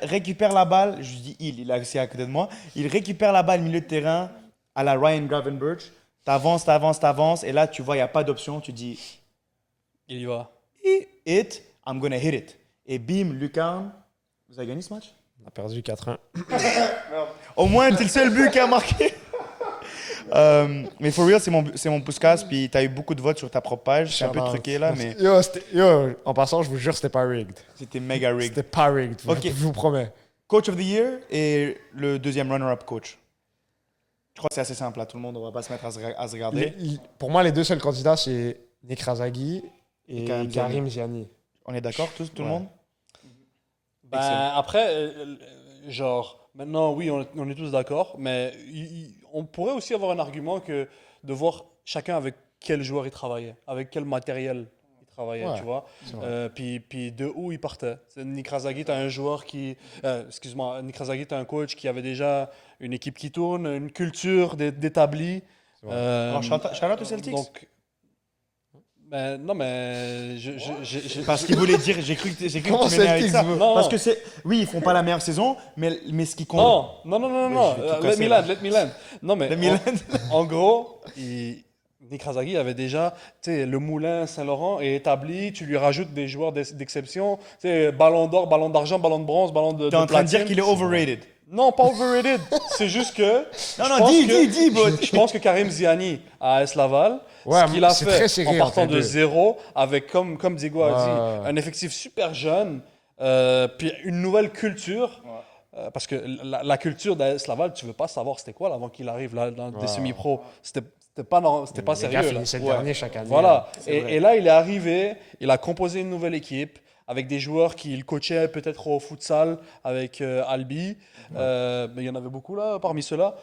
récupère la balle, je dis il a aussi à côté de moi. Il récupère la balle milieu de terrain à la Ryan Gravenberch. T'avances, et là tu vois, il n'y a pas d'option. Tu dis Il y va. hit, I'm gonna hit it. Et bim, Lucan, vous avez gagné ce match? On a perdu 4-1. Au moins, t'es le seul but qui a marqué. Mais for real, c'est mon Puskas, puis t'as eu beaucoup de votes sur ta propre page. C'est un peu Shout out. truqué là, mais Yo, en passant, je vous jure, c'était pas rigged. c'était méga rigged. C'était pas rigged, Ok. je vous promets. Coach of the Year et le deuxième runner-up coach. Je crois que c'est assez simple là, tout le monde, on va pas se mettre à se regarder. Pour moi, les deux seuls candidats, c'est Nick Razagui et Karim Karim Ziani. On est d'accord, tout le Ouais. monde? Ben, Excellent. après, genre, maintenant, oui, on est tous d'accord, mais on pourrait aussi avoir un argument que de voir chacun avec quel joueur il travaillait, avec quel matériel il travaillait, Ouais, tu vois. c'est vrai. Puis de où il partait. Nick Razagui, tu as un joueur qui. Excuse-moi, Nick Razagui, tu as un coach qui avait déjà une équipe qui tourne, une culture d'établi. C'est vrai. Alors, shout out aux Celtics. Donc, ben, non, mais. Parce qu'il voulait dire, j'ai cru que Comment tu m'aimais avec Celtics ça. veut- Non. Parce que c'est, oui, ils font pas la meilleure saison, mais ce qui compte. Non. je vais tout Let casser, me là. land, let me land. Non, mais Le Milan. en gros, Nick Razagui avait déjà, tu sais, le moulin Saint-Laurent est établi. Tu lui rajoutes des joueurs d'exception. Tu sais, ballon d'or, ballon d'argent, ballon de bronze, ballon de T'es en train de dire platine. qu'il est overrated. Non, pas overrated. C'est juste que. Non, je non, pense dis, que- dis, bro. Je pense que Karim Ziani à AS Laval, Ouais, ce qu'il a c'est très fait serré en entre partant les de deux. zéro, avec, comme Diego a Ouais. dit, un effectif super jeune, puis une nouvelle culture. Parce que la culture d'AS Laval, tu veux pas savoir c'était quoi là, avant qu'il arrive là, dans des Ouais. semi-pro. C'était pas Les gars sérieux. là. finissaient dernier chaque année. Voilà. C'est vrai. Et là, il est arrivé, il a composé une nouvelle équipe avec des joueurs qu'il coachait peut-être au futsal avec Albi. Mais il y en avait beaucoup là, parmi ceux-là.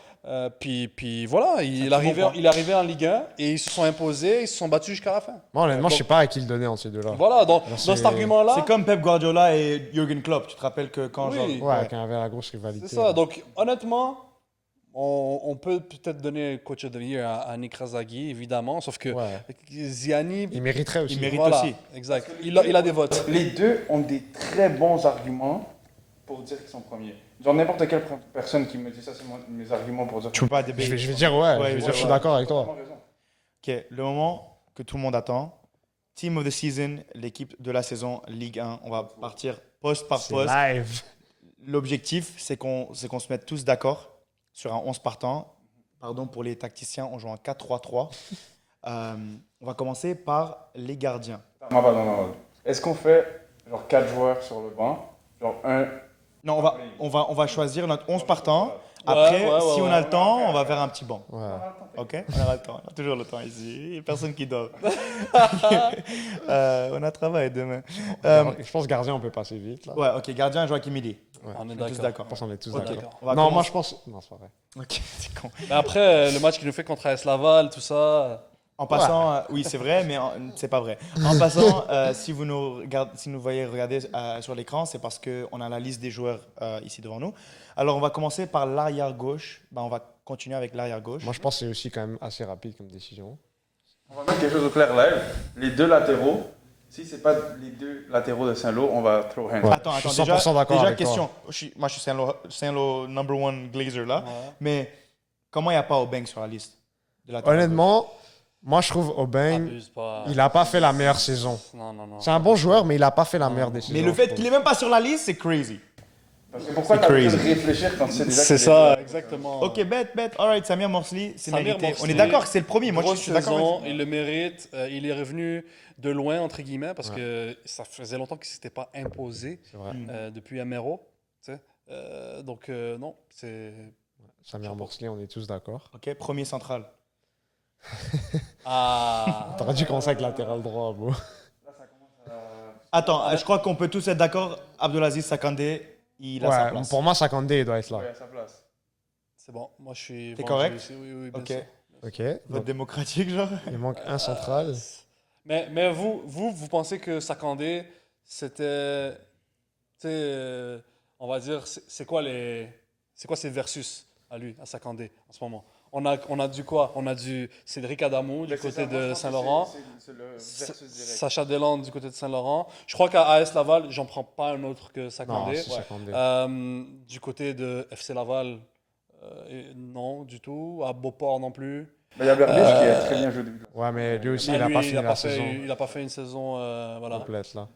Puis voilà, il est arrivé en Ligue 1 et ils se sont imposés, ils se sont battus jusqu'à la fin. Moi, honnêtement, je sais pas à qui le donner entre ces deux-là. Voilà, dans c'est- cet argument-là, C'est comme Pep Guardiola et Jürgen Klopp. Tu te rappelles que quand Oui. genre. Ouais, quand il y avait la grosse rivalité. c'est ça. Donc honnêtement, on peut peut-être donner coach of the year à Nick Razagui, évidemment, sauf que Ouais. Ziani, Il mériterait aussi. Il mérite voilà, aussi. exact. Il a des votes. Les deux ont des très bons arguments pour dire qu'ils sont premiers. Genre n'importe quelle personne qui me dit ça, c'est mes arguments pour dire Tu peux pas Je débattre. vais dire ouais. Ouais, je vais ouais, dire, je suis ouais. d'accord avec toi. Vraiment raison. Ok, le moment que tout le monde attend. Team of the season, l'équipe de la saison Ligue 1. On va partir poste par C'est poste. live. L'objectif, c'est qu'on se mette tous d'accord sur un 11 partant. Pardon pour les tacticiens, on joue en 4-3-3. On va commencer par les gardiens. Non. Est-ce qu'on fait genre 4 joueurs sur le banc? Genre un. Non, on va choisir notre 11 partant. Ouais, Après, ouais, si ouais, on a le temps, on va faire un petit banc. Ouais. Ok? On aura le temps. On a toujours le temps ici. Il n'y a personne qui dort. On a travail demain. Je pense que gardien, on peut passer vite. Là. Ouais, ok. Gardien, Joachim Milly. Ouais. On est On est tous d'accord. d'accord. Je pense qu'on est tous Ok. d'accord. On va Non, moi commencer- je pense. Non, c'est pas vrai. Ok, c'est con. Mais après, le match qu'il nous fait contre AS Laval, tout ça. En passant, oui, c'est vrai, mais c'est pas vrai. En passant, si vous nous voyez regarder sur l'écran, c'est parce qu'on a la liste des joueurs ici devant nous. Alors, on va commencer par l'arrière gauche. Ben, on va continuer avec l'arrière gauche. Moi je pense que c'est aussi quand même assez rapide comme décision. On va mettre quelque chose au clair live. Les deux latéraux. Si c'est pas les deux latéraux de Saint-Lô, on va throw hands. Ouais. Attends, je suis déjà, 100% d'accord déjà avec toi. question. Moi, je suis Saint-Lô number one glazer là. Ouais. Mais comment il n'y a pas Aubin sur la liste de latéraux Honnêtement, moi je trouve Aubin, Abuse pas. il a pas fait la meilleure saison. Non. C'est un bon joueur, mais il a pas fait la meilleure décision. Mais le fait qu'il est même pas sur la liste, c'est crazy. Parce que pourquoi C'est t'as besoin de crazy. réfléchir quand tu sais déjà C'est qu'il est ça, là? exactement. Ok, bet. All right, Samir Morsli, c'est Samir mérité. Morsli, On est d'accord que c'est le premier. Moi, je Grosse suis d'accord. saison, avec- il le mérite. Il est revenu de loin, entre guillemets, parce que ça faisait longtemps qu'il ne s'était pas imposé C'est vrai. depuis Amero. Tu sais. Donc, non, c'est. Samir Morsley, on est tous d'accord. Ok, premier central. Ah. T'aurais dû commencer avec latéral droit, bro. Attends, je crois qu'on peut tous être d'accord. Abdelaziz Sakandé, il a sa Ouais, place. pour moi, Sakandé, il doit être là. Ouais, à sa place. C'est bon, moi je suis. T'es vendu correct? ici. Oui, bien Ok. sûr. Ok. Vote Donc, démocratique, genre. il manque un central. Mais vous pensez que Sakandé, c'était. Tu sais, on va dire, c'est quoi ses versus à lui, à Sakandé, en ce moment? On a du quoi? On a du Cédric Adamou du Mais c'est côté ça, moi, je de pense que Saint-Laurent. c'est le versus direct. Sacha Deslandes du côté de Saint-Laurent. Je crois qu'à AS Laval, j'en prends pas un autre que Non, Sakandé. c'est Sakandé. Du côté de FC Laval, non du tout. À Beauport non plus. Mais il y a Berbiche qui a très bien joué au début. Ouais, mais lui aussi, Mais il a lui, pas fini la fait, saison il a pas fait une saison voilà. complète, là.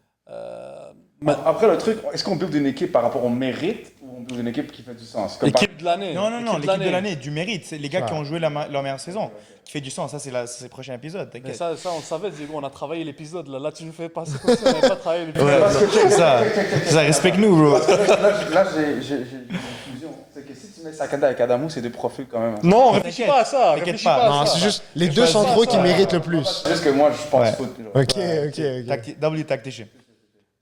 Après, le truc, est-ce qu'on build une équipe par rapport au mérite ou on build une équipe qui fait du sens? Comme L'équipe de l'année. Non, l'équipe de l'année, du mérite. C'est les gars qui Ouais. ont joué leur meilleure saison. Qui fait du sens. Ça, c'est le prochain épisode. Mais T'inquiète. ça, on le savait, Diego, on a travaillé l'épisode. Là, tu nous fais passer comme si on n'avait pas travaillé l'épisode. Ouais, c'est ça. Ça, respecte-nous, bro. Là, j'ai une conclusion. C'est que si tu mets Sakanda avec Adamou, c'est deux profils quand même. Non, réfléchis T'inquiète. pas à ça. T'inquiète Réfléchis pas. pas à Non, ça. c'est juste les deux choisis centraux ça, qui ça. méritent le plus. C'est juste que moi, je pense Ouais. foot. genre. Ok. W Tactician.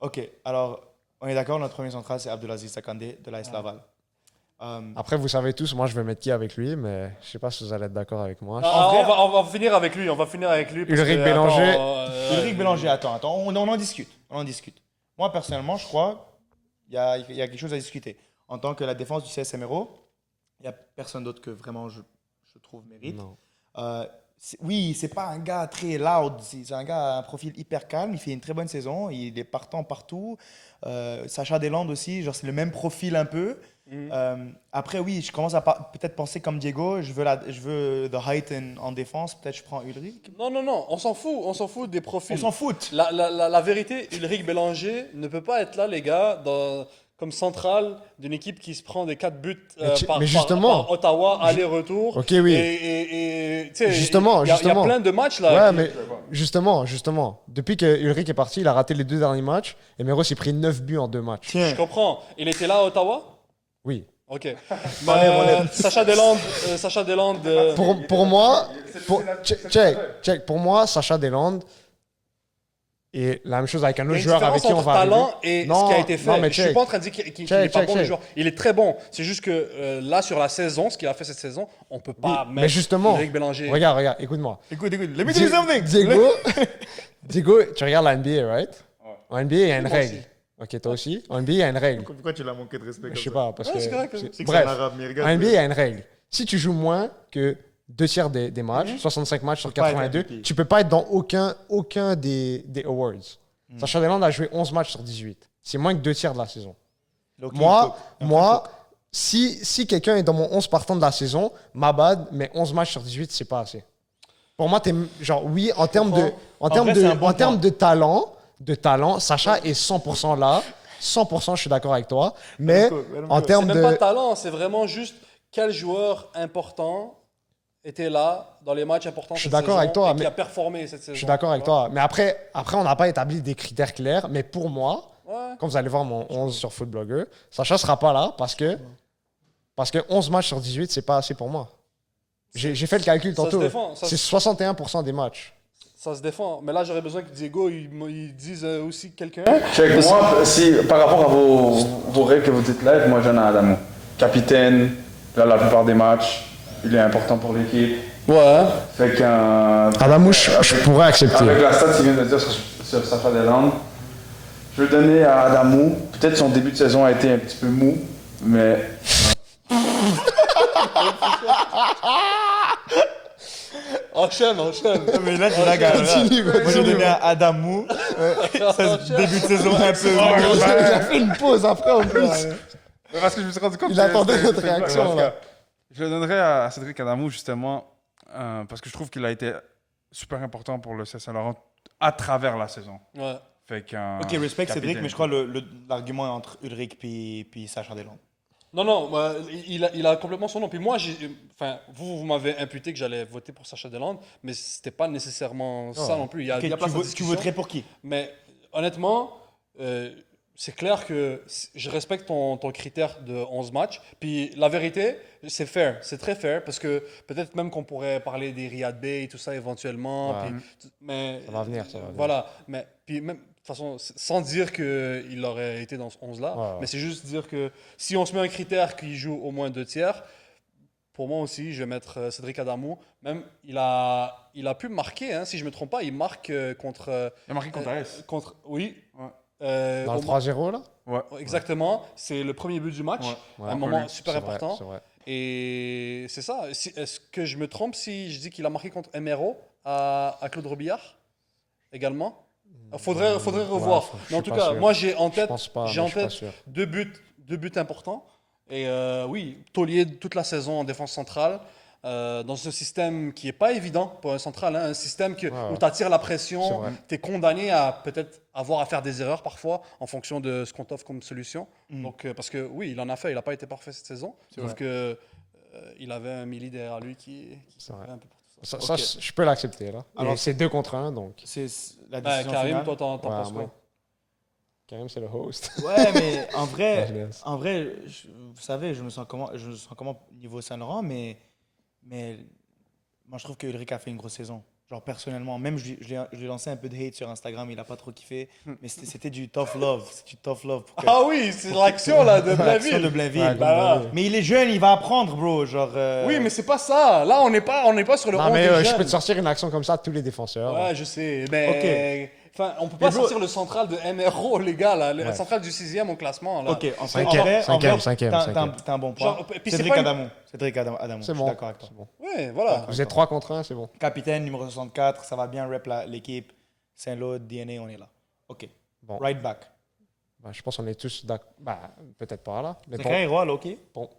Ok, alors, on est d'accord, notre premier central, c'est Abdelaziz Sakandé de l'AS Laval. Après, vous savez tous, moi, je vais mettre qui avec lui, mais je sais pas si vous allez être d'accord avec moi. Ah, En vrai- on va finir avec lui. parce Ulrich que, Bélanger. attends, Ulrich Bélanger, attends, on en discute. Moi, personnellement, je crois qu'il y a quelque chose à discuter. En tant que la défense du CSMRO, il n'y a personne d'autre que vraiment, je trouve, mérite. Non. Oui, c'est pas un gars très loud, c'est un gars à un profil hyper calme, il fait une très bonne saison, il est partant partout. Sacha Deslandes aussi, genre c'est le même profil un peu. Après oui, je commence à peut-être penser comme Diego, je veux the height en défense, peut-être je prends Ulrich. Non, on s'en fout des profils. On s'en fout. La vérité, Ulrich Bélanger ne peut pas être là, les gars, comme central d'une équipe qui se prend des 4 buts mais justement. par Ottawa, aller-retour. Ok, oui. Et, tu sais, Justement, il y a justement. plein de matchs là. Ouais, mais justement. Depuis que Ulrich est parti, il a raté les 2 derniers matchs et Meros s'est pris 9 buts en 2 matchs. Je comprends. Il était là à Ottawa? Oui. Ok. Sacha Deslandes. Pour moi, check. Pour moi, Sacha Deslandes et la même chose avec un Il y a autre une joueur avec différence qui on entre va talent arriver. et Non, ce qui a été fait. non, mais Je suis check. pas en train de dire qu'il Check, n'est pas bon, le check. joueur. Il est très bon. C'est juste que là, sur la saison, ce qu'il a fait cette saison, on peut pas Oui, mettre mais justement, Ulrich Bélanger. regarde, écoute-moi. Écoute, let me tell you something. Diego, tu regardes la NBA, right? Ouais. En NBA, il y a une Moi règle. aussi. Ok, toi aussi? En NBA, il y a une règle. Pourquoi tu l'as manqué de respect Je sais pas, parce Ouais, que... c'est correct. C'est que c'est Bref, un arabe, mais en regarde. NBA, il y a une règle. Si tu joues moins que 2/3 des matchs, 65 matchs sur Tu peux pas être 82, MVP. tu peux pas être dans aucun des awards. Sacha Deland a joué 11 matchs sur 18. C'est moins que 2/3 de la saison. Low-key, Moi, si quelqu'un est dans mon 11 partant de la saison, ma bad, mais 11 matchs sur 18, c'est pas assez. Pour moi, genre, oui, en termes de, vrai, c'est un bon point. de talent, Sacha est 100% là. 100%, je suis d'accord avec toi. Mais en C'est termes même pas de. talent, c'est vraiment juste quel joueur important était là dans les matchs importants Je suis cette d'accord saison avec toi, et qui mais- a performé cette saison. Je suis d'accord avec toi. Mais après on n'a pas établi des critères clairs. Mais pour moi, Ouais. quand vous allez voir mon 11 sur Footblogger, Sacha sera pas là parce que 11 matchs sur 18, c'est pas assez pour moi. J'ai fait le calcul Ça se tantôt. défend, ça C'est 61% des matchs. Ça se défend. Mais là, j'aurais besoin que Diego il dise aussi quelqu'un. Check, moi, si, par rapport à vos règles que vous dites live, moi j'en ai Adamo. Capitaine, là, la plupart des matchs, il est important pour l'équipe. Ouais. Fait qu'un. Adamouche, je pourrais accepter. Avec la stat qu'il vient de dire sur Sacha Deland, je vais le donner à Adamou. Peut-être son début de saison a été un petit peu mou, mais. Enchaîne. Mais là, tu l'as gagné. Continue, Moi, j'ai continue. donné à Adamou. Début de saison un peu. Il a fait une pause après en plus. Parce que je me suis rendu compte Il que attendait c'était- notre c'était- réaction, là. Je le donnerais à Cédric Adamou, justement, parce que je trouve qu'il a été super important pour le CF Saint-Laurent à travers la saison. Ouais. Fait qu'un Ok, respect Cédric, capitaine. mais je crois l'argument est entre Ulrich puis Sacha Deland. Non, bah, il a complètement son nom. Puis moi, vous m'avez imputé que j'allais voter pour Sacha Deland, mais c'était pas nécessairement ça non plus. Il y a, Ok, il y a place à tu discussion. voterais pour qui? Mais honnêtement, c'est clair que je respecte ton critère de 11 matchs. Puis la vérité, c'est fair. C'est très fair parce que peut-être même qu'on pourrait parler des Riyad Bey et tout ça éventuellement. Ouais. Mais, Ça va venir, ça va venir. Voilà. Mais puis même, de toute façon, sans dire qu'il aurait été dans ce 11-là, Ouais. mais c'est juste dire que si on se met un critère qui joue au moins 2/3, pour moi aussi, je vais mettre Cédric Adamou. Même, il a pu marquer, hein, si je ne me trompe pas, il marque contre... Il a marqué contre AS. Oui. Ouais. Dans le Au- 3-0, là? Ouais. Exactement. C'est le premier but du match. Ouais. Un moment super C'est vrai, important. c'est vrai. Et c'est ça. Est-ce que je me trompe si je dis qu'il a marqué contre MRO à Claude Robillard également? Faudrait revoir. Ouais, je Mais en suis tout pas cas, sûr. moi j'ai en Je tête, pense pas, j'ai mais en je suis pas tête sûr. deux buts importants. Et oui, Taulier toute la saison en défense centrale. Dans ce système qui n'est pas évident pour un central, hein, un système où tu attires la C'est pression, vrai. tu es condamné à peut-être avoir à faire des erreurs parfois en fonction de ce qu'on t'offre comme solution. Donc, parce que oui, il en a fait, il n'a pas été parfait cette saison, sauf que il avait un Mili derrière lui qui C'est vrai. fait un peu pour tout ça. Ça, je peux l'accepter, là. Alors, Et c'est 2 contre 1, donc. C'est la Ouais, décision Karim, finale. toi, t'en Ouais, penses moi. quoi? Karim, c'est le host. Ouais, mais en Non, vrai, je laisse. vous savez, je me sens comment niveau Saint-Laurent, mais moi je trouve que Ulrich a fait une grosse saison. Genre personnellement, même je lui ai lancé un peu de hate sur Instagram, il a pas trop kiffé, mais c'était du tough love, c'est du tough love. Pour que- Ah oui, c'est l'action là de l'action Blainville. de Blainville. Ouais, Bah, Mais il est jeune, il va apprendre, bro. Genre. oui, mais c'est pas ça. Là, on n'est pas sur le Non, 11 mais des je jeunes. peux te sortir une action comme ça à tous les défenseurs. Ouais, je sais. Mais enfin, on peut pas Mais bro- sortir le central de MRO, les gars, là. Le Ouais. central du 6e au classement. Là. Ok, en Cinquième, vrai, cinquième. t'as un bon point. Genre, puis c'est Cédric pas une- Adamou. Cédric Adamou. C'est Je suis bon. d'accord avec toi. C'est bon. Ouais, voilà. Vous êtes 3 contre 1, c'est bon. Capitaine, numéro 64, ça va bien rep l'équipe. Saint-Lô, DNA, on est là. Ok. Bon. Right back. Bah, je pense qu'on est tous d'accord. Bah, peut-être pas là. Mais C'est bon. quand même rôle, ok. Bon.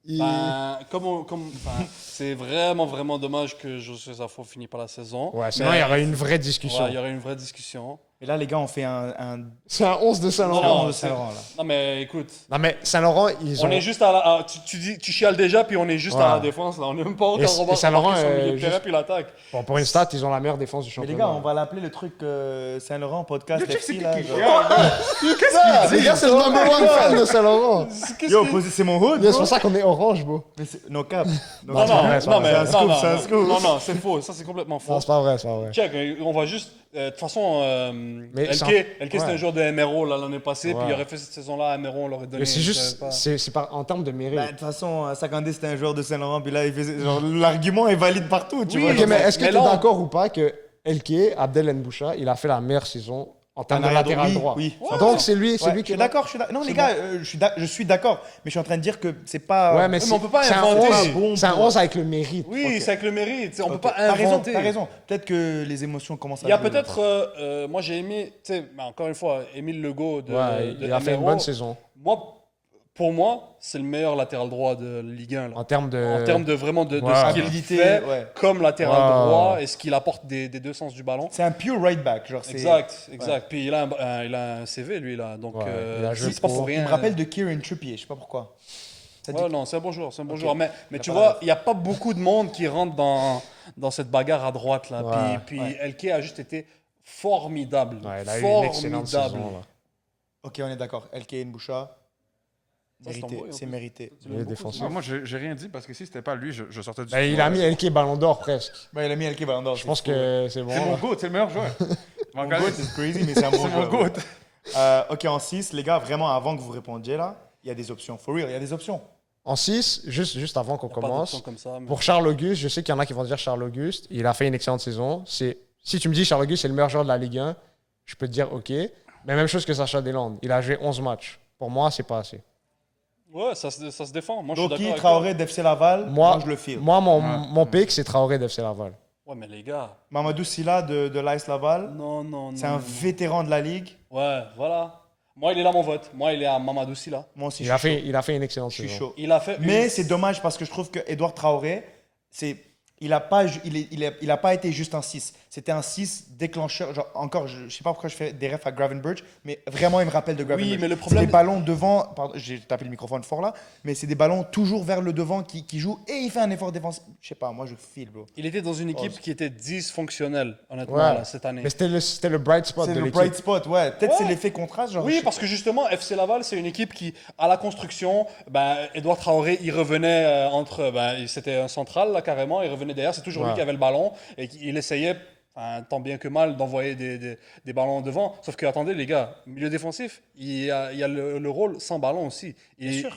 Il- Ben, c'est vraiment dommage que Josué Zafo finit pas la saison. Ouais, sinon Mais- il y aurait une vraie discussion. Ouais, il y aurait une vraie discussion. Et là, les gars, on fait un C'est un 11 de Saint-Laurent. de c'est- Saint-Laurent, là. Non, mais écoute, Non, mais Saint-Laurent, ils ont. on est juste à la. Tu chiales déjà, puis on est juste Ouais. à la défense. Là. On n'est même pas Et encore et Saint-Laurent, remarqué sur le milieu de terrain, juste- puis l'attaque. Bon, pour une stat, ils ont la meilleure défense du Mais championnat. les gars, on va l'appeler le truc Saint-Laurent podcast FC, là. genre. Les gars, c'est le number one fan de Saint-Laurent. Yo, c'est mon hood, C'est bro. pour ça qu'on est orange, bro. Mais no cap. No Non, cap. c'est pas vrai, c'est pas vrai. C'est un scoop, c'est un scoop. non, c'est faux. Ça, c'est complètement faux. Non, c'est pas vrai, c'est pas vrai. Check, on va juste. De toute façon, Mais LK, sans- c'était ouais. un joueur de MRO là, l'année passée, Ouais. puis il aurait fait cette saison-là à MRO, on l'aurait donné. Mais c'est je juste, savais pas. c'est en termes de mérite. Ben, de toute façon, Sakandé, c'était un joueur de Saint-Laurent, puis là, il faisait. Genre, l'argument est valide partout, tu Oui, vois. Ok, genre, mais est-ce que mais tu es là, on- d'accord ou pas que LK, Abdel Nboucha, il a fait la meilleure saison En termes de En arrière latéral oui, droit. oui, Donc c'est lui, Ouais, c'est lui je qui suis d'accord. Non, les C'est gars, je suis d'accord. Mais je suis en train de dire que c'est pas. Ouais, mais on peut pas c'est un inventer. 11, Bon c'est un pour- 11 avec le mérite. Oui, Ok. c'est avec le mérite. On peut Ok. pas T'as raison, inventer. t'as raison. Peut-être que les émotions commencent à. Il y a jouer, peut-être, là. moi j'ai aimé, tu sais, encore une fois, Émile Legault de, Ouais, de il a fait une MRO. bonne saison. Pour moi, c'est le meilleur latéral droit de Ligue 1. Là. En termes de. En termes de vraiment de Ouais. ce qu'il Habilité, fait ouais. comme latéral Ouais. droit et ce qu'il apporte des deux sens du ballon. C'est un pure right back. Genre, c'est. Exact. Puis il a un CV, lui, là. Donc, Ouais, il a joué c'est pas pro. pour Il rien. me rappelle de Kieran Trippier. Je sais pas pourquoi. Ça dit- Ouais, non, c'est un bon joueur, Ok. Mais Il a tu pas vois, la ref. il n'y a pas beaucoup de monde qui rentre dans cette bagarre à droite, là. Ouais. Puis Elke a juste été formidable. Ouais, il a eu une excellente Formidable. saison. Là. Ok, on est d'accord. LK Nboucha. Ça, c'est ton Mérité. boy, en C'est plus. mérité. Tu Il l'aimes est beaucoup, défensif. Moi, j'ai rien dit parce que si c'était pas lui, je sortais du. Ben, il a mis LK Ballon d'Or presque. Ouais, il a mis LK Ballon d'Or. Je pense que c'est bon. C'est mon là. goat, c'est le meilleur joueur. Mon goat, c'est crazy, mais c'est un bon C'est mon joueur. goat. Ok, en 6, les gars, vraiment, avant que vous répondiez là, il y a des options. For real, il y a des options. En 6, juste avant qu'on Il y a pas d'option commence, comme ça, mais- pour Charles Auguste, je sais qu'il y en a qui vont dire Charles Auguste. Il a fait une excellente saison. Si tu me dis Charles Auguste, c'est le meilleur joueur de la Ligue 1, je peux te dire OK. Mais même chose que Sacha Deslandes. Il a joué 11 matchs. Pour moi, c'est pas assez. Ouais, ça se défend. Moi, je suis d'accord Doki, avec Traoré, d'FC Laval, moi, je le file. Moi, mon pick, c'est Traoré d'FC Laval. toi. Ouais, mais les gars, Mamadou Silla de l'AS Laval, non. c'est un vétéran de la Ligue. Ouais, voilà. Moi, il est là mon vote. Moi, il est à Mamadou Silla. Moi aussi, Il je a, suis chaud. il a fait une excellente Je suis saison. chaud. Il a fait. Mais c'est dommage parce que je trouve que Edouard Traoré, il a pas été juste un 6. C'était un 6 déclencheur. Genre, encore, je sais pas pourquoi je fais des refs à Gravenberch, mais vraiment, il me rappelle de Gravenberch. Oui, mais le C'est problème- des ballons devant. Pardon, j'ai tapé le microphone fort là, mais c'est des ballons toujours vers le devant qui joue et il fait un effort défensif. Je sais pas, moi je file, bro. Il était dans une équipe qui était dysfonctionnelle, honnêtement, Ouais. là, cette année. Mais c'était le bright spot C'est de le l'équipe. bright spot, ouais. Peut-être Ouais. c'est l'effet contraste. Genre, Oui, parce que justement, FC Laval, c'est une équipe qui, à la construction, Edouard Traoré, il revenait c'était un central, là, carrément, il revenait derrière, c'est toujours lui Ouais. qui avait le ballon, et il essayait, tant bien que mal, d'envoyer des ballons devant. Sauf que, attendez, les gars, milieu défensif, il y a le rôle sans ballon aussi.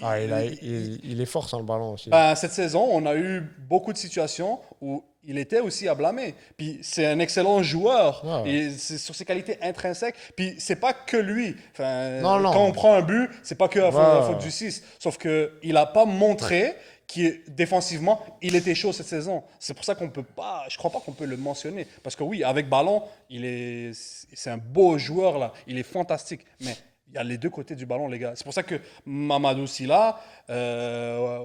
Ah, il est fort sans le ballon aussi. Cette saison, on a eu beaucoup de situations où il était aussi à blâmer. Puis c'est un excellent joueur. Ouais. Et c'est sur ses qualités intrinsèques. Puis c'est pas que lui. Non. Quand on prend un but, c'est pas que la Ouais. faute du 6. Sauf qu'il a pas montré défensivement, il était chaud cette saison. C'est pour ça qu'on peut pas, je crois pas qu'on peut le mentionner. Parce que oui, avec ballon, c'est un beau joueur là. Il est fantastique. Mais il y a les deux côtés du ballon, les gars. C'est pour ça que Mamadou Silla,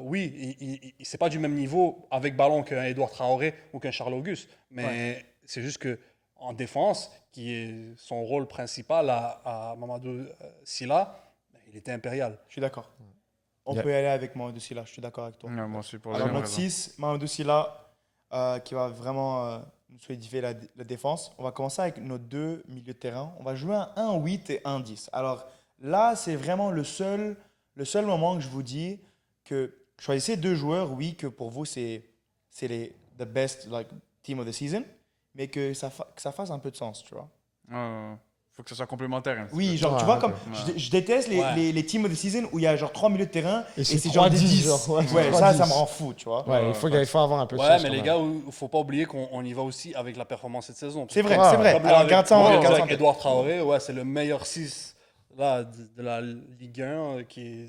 oui, c'est pas du même niveau avec ballon qu'un Edouard Traoré ou qu'un Charles Auguste. Mais c'est juste que en défense, qui est son rôle principal à Mamadou Silla, il était impérial. Je suis d'accord. On Yeah. peut y aller avec Mamadou Silla, je suis d'accord avec toi. Ouais, moi aussi, pour la Alors, même notre raison. 6, Mamadou Silla, qui va vraiment nous solidifier la défense. On va commencer avec nos deux milieux de terrain. On va jouer un 1-8 et 1-10. Alors là, c'est vraiment le seul moment que je vous dis que choisissez deux joueurs, oui, que pour vous, c'est the best team of the season, mais que ça fasse un peu de sens, tu vois. Faut que ce soit complémentaire. un petit Oui, peu. genre, Ouais, tu vois, ok. comme je déteste Ouais. les teams of the season où il y a genre 3 milieux de terrain et, c'est c'est genre des 3-10, 10. genre, ouais, Ouais, 3-10. ça me rend fou, tu vois. Ouais, il faut avoir un peu de Ouais, sens mais quand les même. gars, il faut pas oublier qu'on y va aussi avec la performance cette saison. C'est vrai, Ouais. c'est vrai. Comme là, Alors, avec- garde ça en moi, tête, garde ça en avec tête. Edouard Traoré, ouais, c'est le meilleur 6 là, de la Ligue 1 qui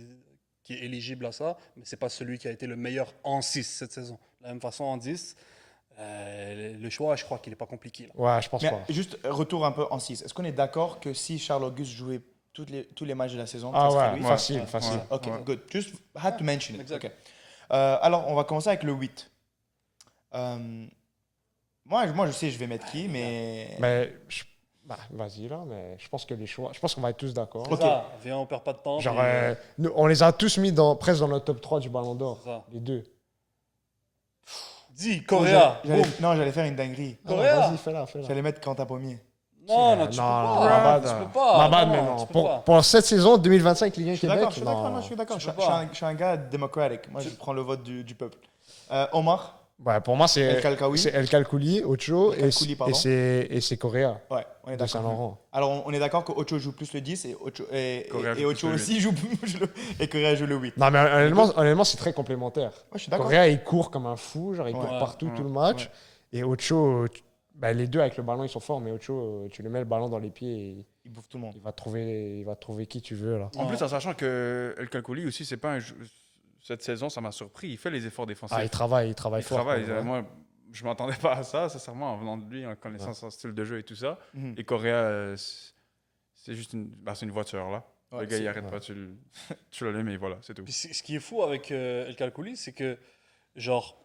est éligible à ça, mais c'est pas celui qui a été le meilleur en 6 cette saison. De la même façon, en 10, le choix, je crois qu'il n'est pas compliqué. Là. Ouais, je pense Mais pas. juste retour un peu en 6. Est-ce qu'on est d'accord que si Charles Auguste jouait tous les matchs de la saison, Ah ça serait ouais, lui? facile, facile. Ok, Ouais. good. Just had to mention it. Exact. Ok. Alors, on va commencer avec le 8. Moi, je sais, je vais mettre qui, mais. Mais vas-y là, mais je pense que les choix, je pense qu'on va être tous d'accord. C'est ça, viens, on perd pas de temps. Genre, puis, on les a tous mis presque dans le top 3 du Ballon d'Or, c'est ça. les deux. Dis, Correa. boum. Non, j'allais faire une dinguerie. Correa. Vas-y, fais-la. J'allais mettre Quentin Pommier. Non, tu peux pas. Mabad, Tu peux pas. Mabad, non, mais non. tu peux pas. Pour cette saison 2025 Ligue 1 Je suis Québec, d'accord, je suis d'accord, non. je suis d'accord. Tu Je peux pas. suis un gars démocratique. Moi, je prends le vote du peuple. Omar, Ouais, pour moi, c'est El Kalkaoui. c'est El Kalkouli, Ocho, El Kalkouli, pardon. et c'est Correa ouais, on est de d'accord. Saint-Laurent. Alors, on est d'accord que Ocho joue plus le 10 et Correa et joue Ocho plus le aussi joue et Correa joue le 8. Non, mais honnêtement, c'est très complémentaire. Ouais, je suis d'accord. Correa, il court comme un fou, genre il court Ouais. partout tout le match. Et Ocho, les deux avec le ballon, ils sont forts, mais Ocho, tu lui mets le ballon dans les pieds et il bouffe tout le monde. Il va trouver qui tu veux, là. En plus, en sachant que El Kalkouli aussi, c'est pas cette saison, ça m'a surpris. Il fait les efforts défensifs. Ah, il travaille Il fort. travaille. quoi, ouais. Moi, je m'attendais pas à ça, sincèrement, en venant de lui, en connaissant son style de jeu et tout ça. Mhm. Et Correa, c'est juste c'est une voiture, là. Ouais, le gars, il c'est- arrête pas, tu l'allumes et voilà, c'est tout. Puis ce qui est fou avec El Kalkouli, c'est que, genre,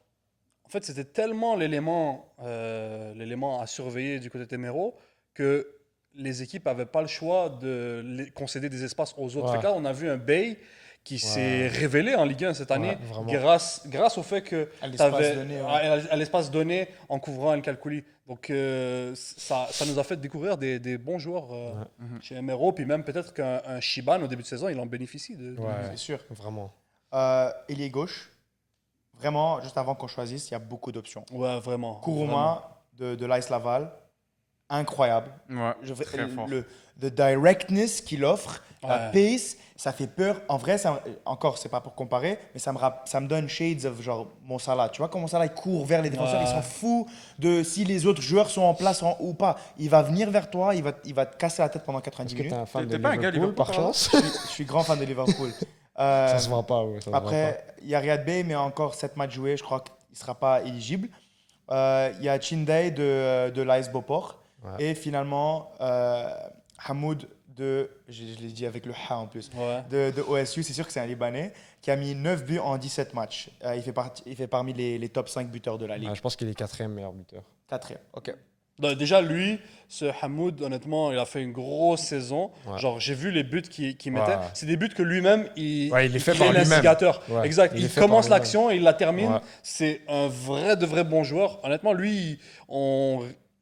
en fait, c'était tellement l'élément à surveiller du côté de Temero que les équipes n'avaient pas le choix de concéder des espaces aux autres. Ouais. Fait que là, on a vu un Bay qui s'est révélé en Ligue 1 cette année Ouais, vraiment. grâce au fait que À l'espace t'avais- donné, ouais. à l'espace donné en couvrant El Kalkouli. Donc ça nous a fait découvrir des bons joueurs chez MRO, puis même peut-être qu'un Shiban au début de saison, il en bénéficie. Ouais, C'est sûr. vraiment. Ailier gauche, vraiment, juste avant qu'on choisisse, il y a beaucoup d'options. Ouais, vraiment. Vraiment. Kourouma de l'Ice Laval, incroyable. Ouais, Très très fort. The directness qu'il offre, la Ouais. pace, ça fait peur. En vrai, encore, c'est pas pour comparer, mais ça me donne shades of genre Mo Salah. Tu vois comment Mo Salah il court vers les défenseurs, Ouais. il s'en fout de si les autres joueurs sont en place ou pas. Il va venir vers toi, il va te casser la tête pendant 90 Est-ce que t'es minutes. un fan de T'es pas un gars Liverpool, Liverpool, par par chance? Je suis grand fan de Liverpool. Ça se voit pas, oui. ça se voit Après, il y a Riyad Bey, mais encore 7 matchs joués, je crois qu'il ne sera pas éligible. Il y a Chindey de l'AS Beauport. Ouais. Et finalement, Hamoud je l'ai dit avec le Ha en plus, Ouais. de OSU, c'est sûr que c'est un Libanais, qui a mis 9 buts en 17 matchs. Il fait parmi les top 5 buteurs de la pas. ligue. Ouais, je pense qu'il est 4e meilleur buteur. 4e, ok. Donc, déjà, lui, ce Hamoud, honnêtement, il a fait une grosse saison. Ouais. Genre, j'ai vu les buts qu'il mettait. Ouais. C'est des buts que lui-même, il les fait crée par lui-même. l'instigateur. Ouais. Exact. Il les Il fait par commence lui-même. l'action et il la termine. Ouais. C'est un de vrai bon joueur. Honnêtement, lui,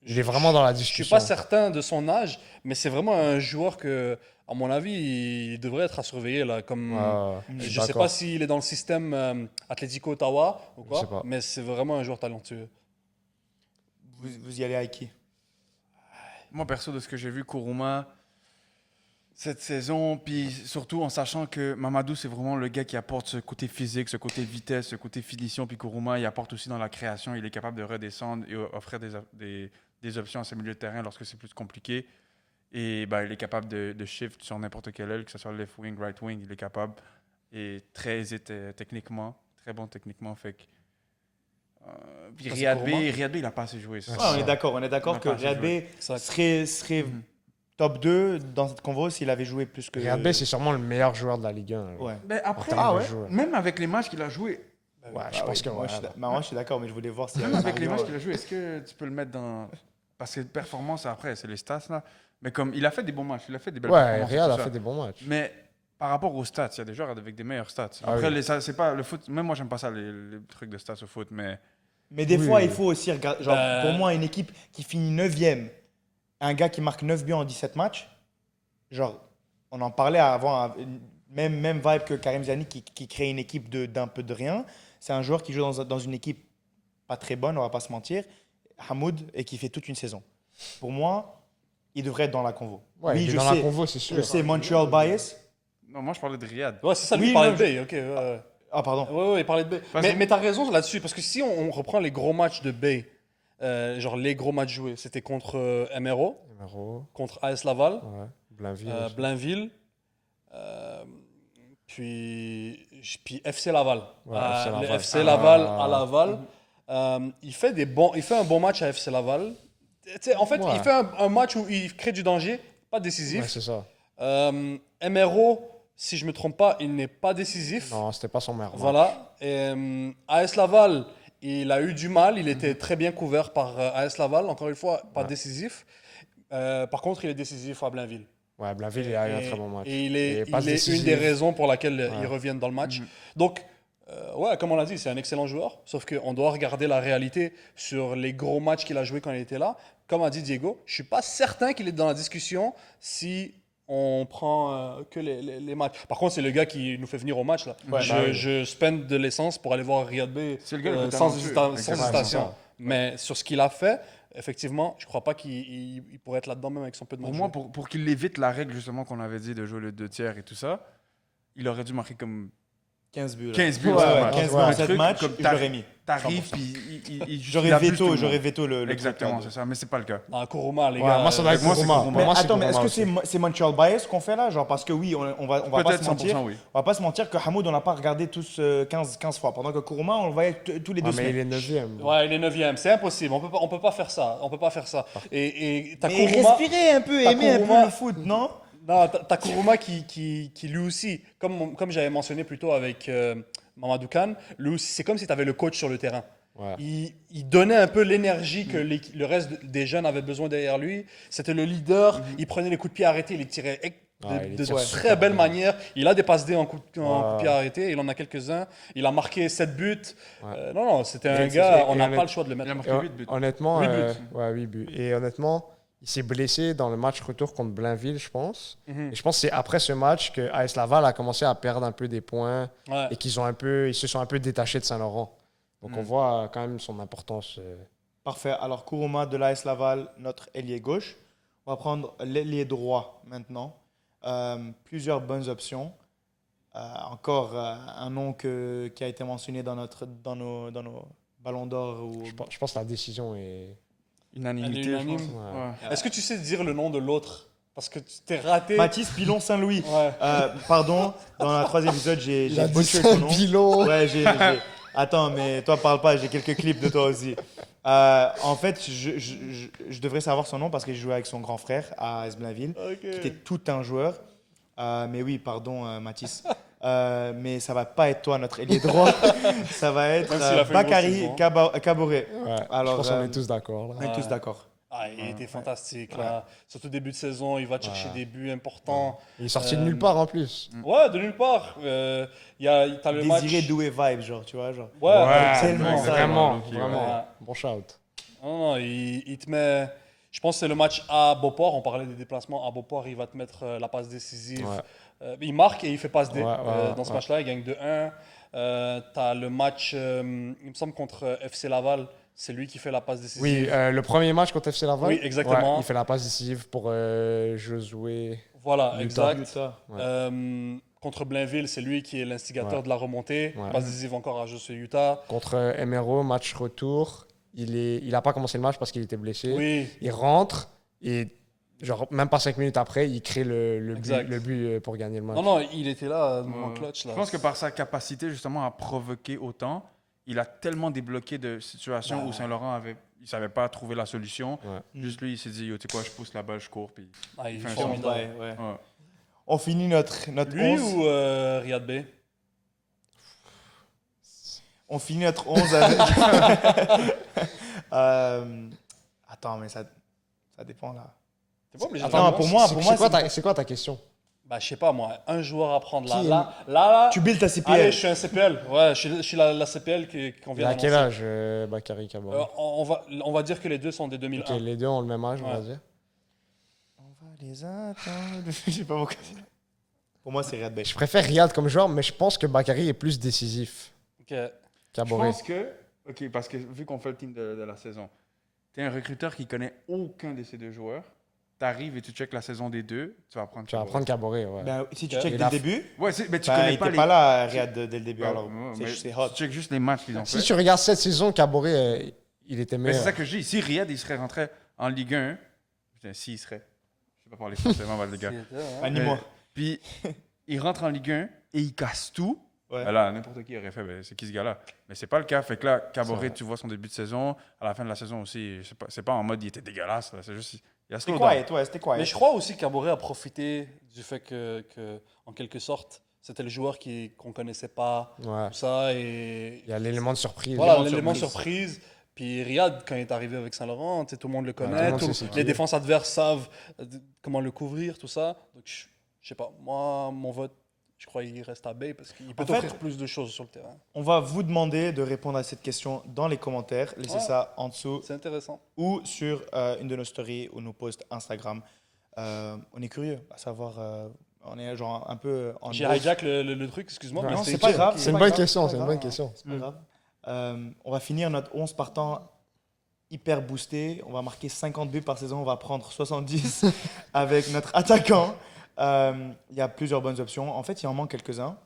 Il est vraiment dans la je suis discussion. pas certain de son âge, mais c'est vraiment un joueur que, à mon avis, il devrait être à surveiller. Là, comme, Ouais, je sais pas s'il est dans le système Atlético Ottawa ou Je quoi, sais pas. mais c'est vraiment un joueur talentueux. Vous y allez avec qui? Moi, perso, de ce que j'ai vu, Kourouma, cette saison, puis surtout en sachant que Mamadou, c'est vraiment le gars qui apporte ce côté physique, ce côté vitesse, ce côté finition, puis Kourouma, il apporte aussi dans la création, il est capable de redescendre et offrir des options à ses milieux de terrain lorsque c'est plus compliqué. Et ben, il est capable de shift sur n'importe quelle aile, que ce soit left wing, right wing, il est capable. Et très techniquement, très bon techniquement. Fait que, puis Ça, c'est Riyad Kourouma. Bey, il n'a pas assez joué. c'est Ouais, ça. On est d'accord On a que pas assez Riyad joué. Bey Ça- serait top 2 dans cette convo s'il avait joué plus que. Riyad Bey, c'est sûrement le meilleur joueur de la Ligue 1. Ouais. Mais après, termes de jeu. même avec les matchs qu'il a joués, Ouais, je pense que moi, moi, je suis d'accord, mais je voulais voir s'il y même avait un avec les argument. matchs qu'il a joués, est-ce que tu peux le mettre dans. Parce que performance, après, c'est les stats, là. Mais comme il a fait des bons matchs, il a fait des belles Ouais, performances. Riyad tout a ça. fait des bons matchs. Mais par rapport aux stats, il y a des joueurs avec des meilleurs stats. Ah Après, oui. c'est pas le foot. Même moi, j'aime pas ça, les trucs de stats au foot, mais. Mais des Oui, fois, oui. il faut aussi regarder. Genre, pour moi, une équipe qui finit 9e, un gars qui marque 9 buts en 17 matchs, genre, on en parlait avant, même vibe que Karim Ziani qui crée une équipe d'un peu de rien. C'est un joueur qui joue dans une équipe pas très bonne, on va pas se mentir, Hamoud, et qui fait toute une saison. Pour moi, il devrait être dans la convo. Ouais, oui, il est je dans sais, la convo, c'est sûr. je sais, Montreal bias. Non, moi, je parlais de Riyad. Ouais, c'est ça, lui, Oui, il parlait non, de Bay. Ok, ouais. Ah, pardon. Ouais, il parlait de Bay. Parce que- Mais t'as raison là-dessus, parce que si on reprend les gros matchs de Bay, genre les gros matchs joués, c'était contre MRO, Numéro, contre AS Laval, ouais. Blainville. aussi. Blainville, puis FC Laval. Ouais, FC Le Laval. FC Laval Ah. à Laval. Il fait un bon match à FC Laval. Tu sais, en fait, Ouais. il fait un match où il crée du danger, pas décisif. Ouais, c'est ça. MRO, si je me trompe pas, il n'est pas décisif. Non, c'était pas son meilleur match. Voilà. Et, AS Laval, il a eu du mal. Il était très bien couvert par AS Laval. Encore une fois, pas Ouais. décisif. Par contre, il est décisif à Blainville. Ouais, Blainville, il a eu un très bon match. Et il Et est, passe il est une décisive. des raisons pour laquelle Ouais. ils reviennent dans le match. Donc, ouais, comme on l'a dit, c'est un excellent joueur. Sauf qu'on doit regarder la réalité sur les gros matchs qu'il a joués quand il était là. Comme a dit Diego, je suis pas certain qu'il est dans la discussion si on prend que les matchs. Par contre, c'est le gars qui nous fait venir au match. Là. Ouais, je spend de l'essence pour aller voir Riyad Bey C'est le gars le plus sans, talentueux. sans Exactement, hésitation. c'est ça. Mais sur ce qu'il a fait, effectivement, je crois pas qu'il pourrait être là-dedans même avec son peu de Pour match moi, joué. pour qu'il évite la règle justement qu'on avait dit de jouer le 2 tiers et tout ça, il aurait dû marquer comme 15 buts. Là. 15 buts, Ouais, ça ouais, match. 15 buts Ouais. en Un 7 truc matchs, comme je l'aurais mis. T'arrives, 100%. puis il J'aurais abuse veto, tout le j'aurais monde. veto le Exactement, truc, c'est ça, mais c'est pas le cas. Ah, Kuruma, les Ouais, gars. moi, ça doit être moi, c'est Kuruma. Kuruma. Mais Moi, c'est attends, mais est-ce Kuruma que aussi. c'est Montreal bias qu'on fait là, genre parce que oui, on va pas Peut-être se mentir, 100%, oui. on va pas se mentir que Hamoud on l'a pas regardé tous 15 fois, pendant que Kuruma on le voyait tous les 2 Ah, mais il semaines. est 9e. Ouais, il est 9e, c'est impossible. On peut pas faire ça. On peut pas faire ça. Et t'as Mais Kuruma, respirez un peu, t'as aimez un peu Kuruma- le foot, non? non, t'as Kuruma qui lui aussi, comme j'avais mentionné plus tôt avec Mamadou Kane, lui aussi, c'est comme si tu avais le coach sur le terrain. Ouais. Il donnait un peu l'énergie que le reste des jeunes avaient besoin derrière lui. C'était le leader. Il prenait les coups de pied arrêtés, il les tirait il de tire très super belle bien. manière. Il a des passes D en coup de Ouais. pied arrêté. Il en a quelques-uns. Il a marqué 7 buts. Ouais. Non, c'était un Et gars, c'est- on et n'a honnête- pas le choix de le Il a mettre. marqué Et 8 buts. honnêtement, 8 buts. ouais, 8 buts. Et honnêtement, il s'est blessé dans le match retour contre Blainville, je pense. Mhm. Et je pense que c'est après ce match que AS Laval a commencé à perdre un peu des points Ouais. et ils se sont un peu détachés de Saint-Laurent. Donc on voit quand même son importance. Parfait. Alors, Kuruma de l'AS Laval, notre ailier gauche. On va prendre l'ailier droit maintenant. Plusieurs bonnes options. Encore un nom qui a été mentionné dans nos ballons d'or. Je pense que la décision est. Unanimité, Elle est unanime. je pense. Ouais. Ouais. Est-ce que tu sais dire le nom de l'autre? Parce que tu t'es raté. Mathis Pilon Saint-Louis. Ouais. Pardon, dans la 3e épisode, j'ai Il a dit butché son nom. Saint-Bilo. Ouais, Attends, mais toi, parle pas, j'ai quelques clips de toi aussi. En fait, je devrais savoir son nom parce que je jouais avec son grand frère à AS Blainville, qui était tout un joueur. Mais oui, pardon, Mathis. Mais ça va pas être toi, notre ailier droit. Ça va être Même s'il a fait une Bakary grosse Caboret. Ouais, Alors, je pense qu'on est tous d'accord. On là. est tous d'accord. Ah, il était fantastique là. Surtout début de saison, il va chercher des buts importants. Il est sorti de nulle part en plus. Ouais, de nulle part. T'as le match. Désiré doué vibe, genre, tu vois, genre. Ouais, tellement ça, vraiment, ouais. vraiment. Ouais. Bon shout. Non, il te met. Je pense que c'est le match à Beauport. On parlait des déplacements à Beauport. Il va te mettre la passe décisive. Ouais. Il marque et il fait passe D. Dans ce ouais. match-là, il gagne 2-1. T'as le match, il me semble, contre FC Laval. C'est lui qui fait la passe décisive. Oui, le premier match contre FC Laval. Oui, exactement. Ouais, il fait la passe décisive pour Josué. Voilà, Utah. exact. Utah. Ouais. Contre Blainville, c'est lui qui est l'instigateur Ouais. de la remontée. Ouais. Passe décisive encore à Josué Utah. Contre MRO, match retour. Il a pas commencé le match parce qu'il était blessé. Oui, Il rentre et genre même pas 5 minutes après, il crée le Exact. but pour gagner le match. non, il était là, moment Ouais. clutch. Là. Je pense que par sa capacité justement à provoquer autant, il a tellement débloqué de situations où Saint-Laurent il savait pas trouver la solution. Ouais. Juste lui, il s'est dit, yo, tu sais quoi, je pousse la balle, je cours. Puis... Ah, il est Fin de formidable. Ouais. Ouais. On finit notre Lui 11. ou Riyad B? On finit notre 11 avec. Attends, mais ça dépend là. T'es pas obligé de Attends, faire pour ça. moi, c'est quoi ta question? Bah, je sais pas, moi, un joueur à prendre là. Qui est- Là. Tu builds ta CPL. Allez, je suis un CPL. Ouais, je suis la CPL qu'on Il vient a quel d'annoncer. âge, Bakary Caboret? On va dire que les deux sont des 2001. Ok, les deux ont le même âge, on va Ouais. dire. On va les attendre. Je sais pas pourquoi. Pour moi, c'est Red Bay. Je préfère Riyad comme joueur, mais je pense que Bakary est plus décisif Ok. Je qu'Aboré. pense que, ok, parce que vu qu'on fait le team de la saison, tu es un recruteur qui connaît aucun de ces deux joueurs. Tu arrives et tu checkes la saison des deux, tu vas prendre Tu vas Caboret. prendre Caboret, ouais. Ben, si tu Ok. checkes Et dès la- le début, Ouais, mais tu ben, connais il pas était les. pas là, Riyad, dès le début. Ouais, Alors, ouais, mais c'est hot. tu checkes juste les matchs qu'ils ont Si fait. tu regardes cette saison, Caboret, il était Mais meilleur. c'est ça que je dis. Si Riyad, il serait rentré en Ligue 1, putain, s'il serait. Je sais pas parler français, moi, les gars. Anime-moi. Puis, il rentre en Ligue 1 et il casse tout. Ouais. Ben là, n'importe qui aurait fait, ben, c'est qui ce gars-là? Mais c'est pas le cas. Fait que là, C'est Caboret, vrai. tu vois son début de saison. À la fin de la saison aussi, c'est pas en mode il était dégueulasse. là. C'est juste, il y a C'était slow down. quiet, ouais, c'était quiet. Mais je crois aussi que Caboret a profité du fait que en quelque sorte, c'était le joueur qu'on connaissait pas, Ouais. tout ça. Et Il y a l'élément de surprise. voilà, l'élément de l'élément surprise. surprise. Puis Riyad, quand il est arrivé avec Saint-Laurent, tu sais, tout le monde le tout le connaît. monde sait c'est qui. Les défenses adverses savent comment le couvrir, tout ça. Donc, je sais pas. Moi, mon vote, je crois qu'il reste à Bay parce qu'il peut En fait- t'offrir plus de choses sur le terrain. On va vous demander de répondre à cette question dans les commentaires. Laissez Ouais. ça en dessous C'est intéressant. ou sur une de nos stories ou nos posts Instagram. On est curieux à savoir. On est genre un peu en. J'ai grosse- hijack le truc, excuse-moi. Ouais. mais Non, c'était c'est pas utile. grave. C'est une pas bonne grave, question, pas c'est une grave, bonne question. C'est pas grave. On va finir notre 11 partant hyper boosté. On va marquer 50 buts par saison. On va prendre 70 avec notre attaquant. Il y a plusieurs bonnes options. En fait, il en manque quelques-uns.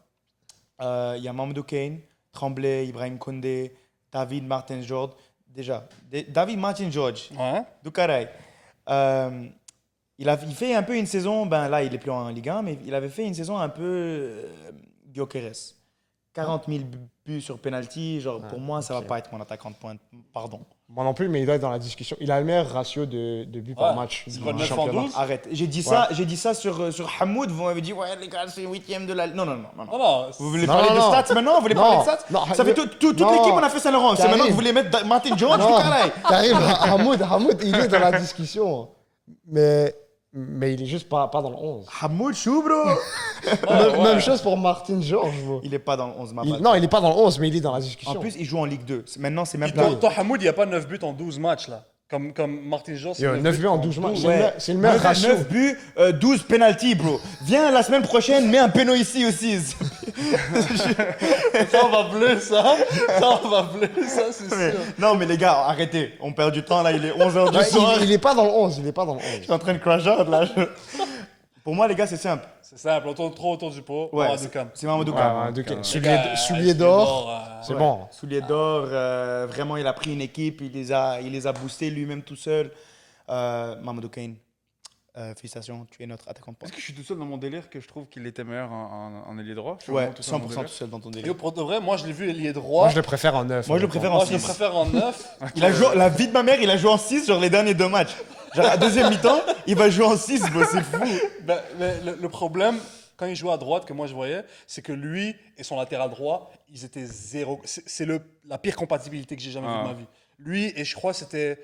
Il y a Mamadou Kane, Tremblay, Ibrahim Koundé, David Martin George. Déjà, David Martin George, Ouais. du carré. Il fait un peu une saison, ben là il est plus en Ligue 1, mais il avait fait une saison un peu Gyökeres. 40 000 buts sur penalty, genre pour moi ça va pas être mon attaquant de pointe, pardon. Moi non plus, mais il doit être dans la discussion. Il a le meilleur ratio de buts par Ouais. match. C'est du quoi, 9 en championnat. 12? Arrête, j'ai dit ça sur Hamoud, vous m'avez dit ouais les gars c'est 8e de la... Non. Non, non. Vous voulez Non, parler de non. stats maintenant? Vous voulez Non. parler de stats? Non, Ça fait toute non. l'équipe on a fait Saint-Laurent, c'est Karim. maintenant que vous voulez mettre Martin George, du Non, carré. Karim, Hamoud, il est dans la discussion. Mais il est juste pas dans le 11. Hamoud chou bro. Même chose pour Martin George. Bro. Il est pas dans le 11 Non, il est pas dans le 11, mais il est dans la discussion. En plus il joue en Ligue 2, maintenant c'est même Puis pas... toi, Hamoud, il n'y a pas 9 buts en 12 matchs, là. Comme Martin George, c'est 9 buts en 12 matchs. Ouais. C'est le meilleur ratio. 9 buts, 12 penalty, bro. Viens la semaine prochaine, mets un péno ici aussi. Ça, on va bleu, ça. Ça, on va bleu, ça, c'est Mais- sûr. non, mais les gars, arrêtez. On perd du temps là, il est 11h du Ouais, soir. il est pas dans le 11. Il est pas dans le 11. Je suis en train de crash out là. Pour moi, les gars, c'est simple. C'est simple, on tourne trop autour du pot. Ouais, on va c'est du calme. c'est Mamadou Ouais, Kane. ouais, de- Les Souliers gars, souliers d'or, c'est Ouais. bon. Souliers d'or, vraiment, il a pris une équipe, il les a boostés lui-même tout seul. Mamadou Kane, félicitations, tu es notre attaquant de pointe. Est-ce que je suis tout seul dans mon délire que je trouve qu'il était meilleur en ailier droit? Je suis Ouais, vraiment tout seul dans mon 100% délire. tout seul dans ton Et délire. pour de vrai, moi, je l'ai vu ailier droit. Moi, je le préfère en 9. Moi, je le préfère en Moi, je le 6. préfère en 9. Il a joué, la vie de ma mère, il a joué en 6 sur les derniers 2 matchs. Genre, à deuxième mi-temps, il va jouer en 6, c'est fou. Mais le problème, quand il jouait à droite, que moi je voyais, c'est que lui et son latéral droit, ils étaient zéro. C'est la pire compatibilité que j'ai jamais vue de ma vie. Lui et je crois c'était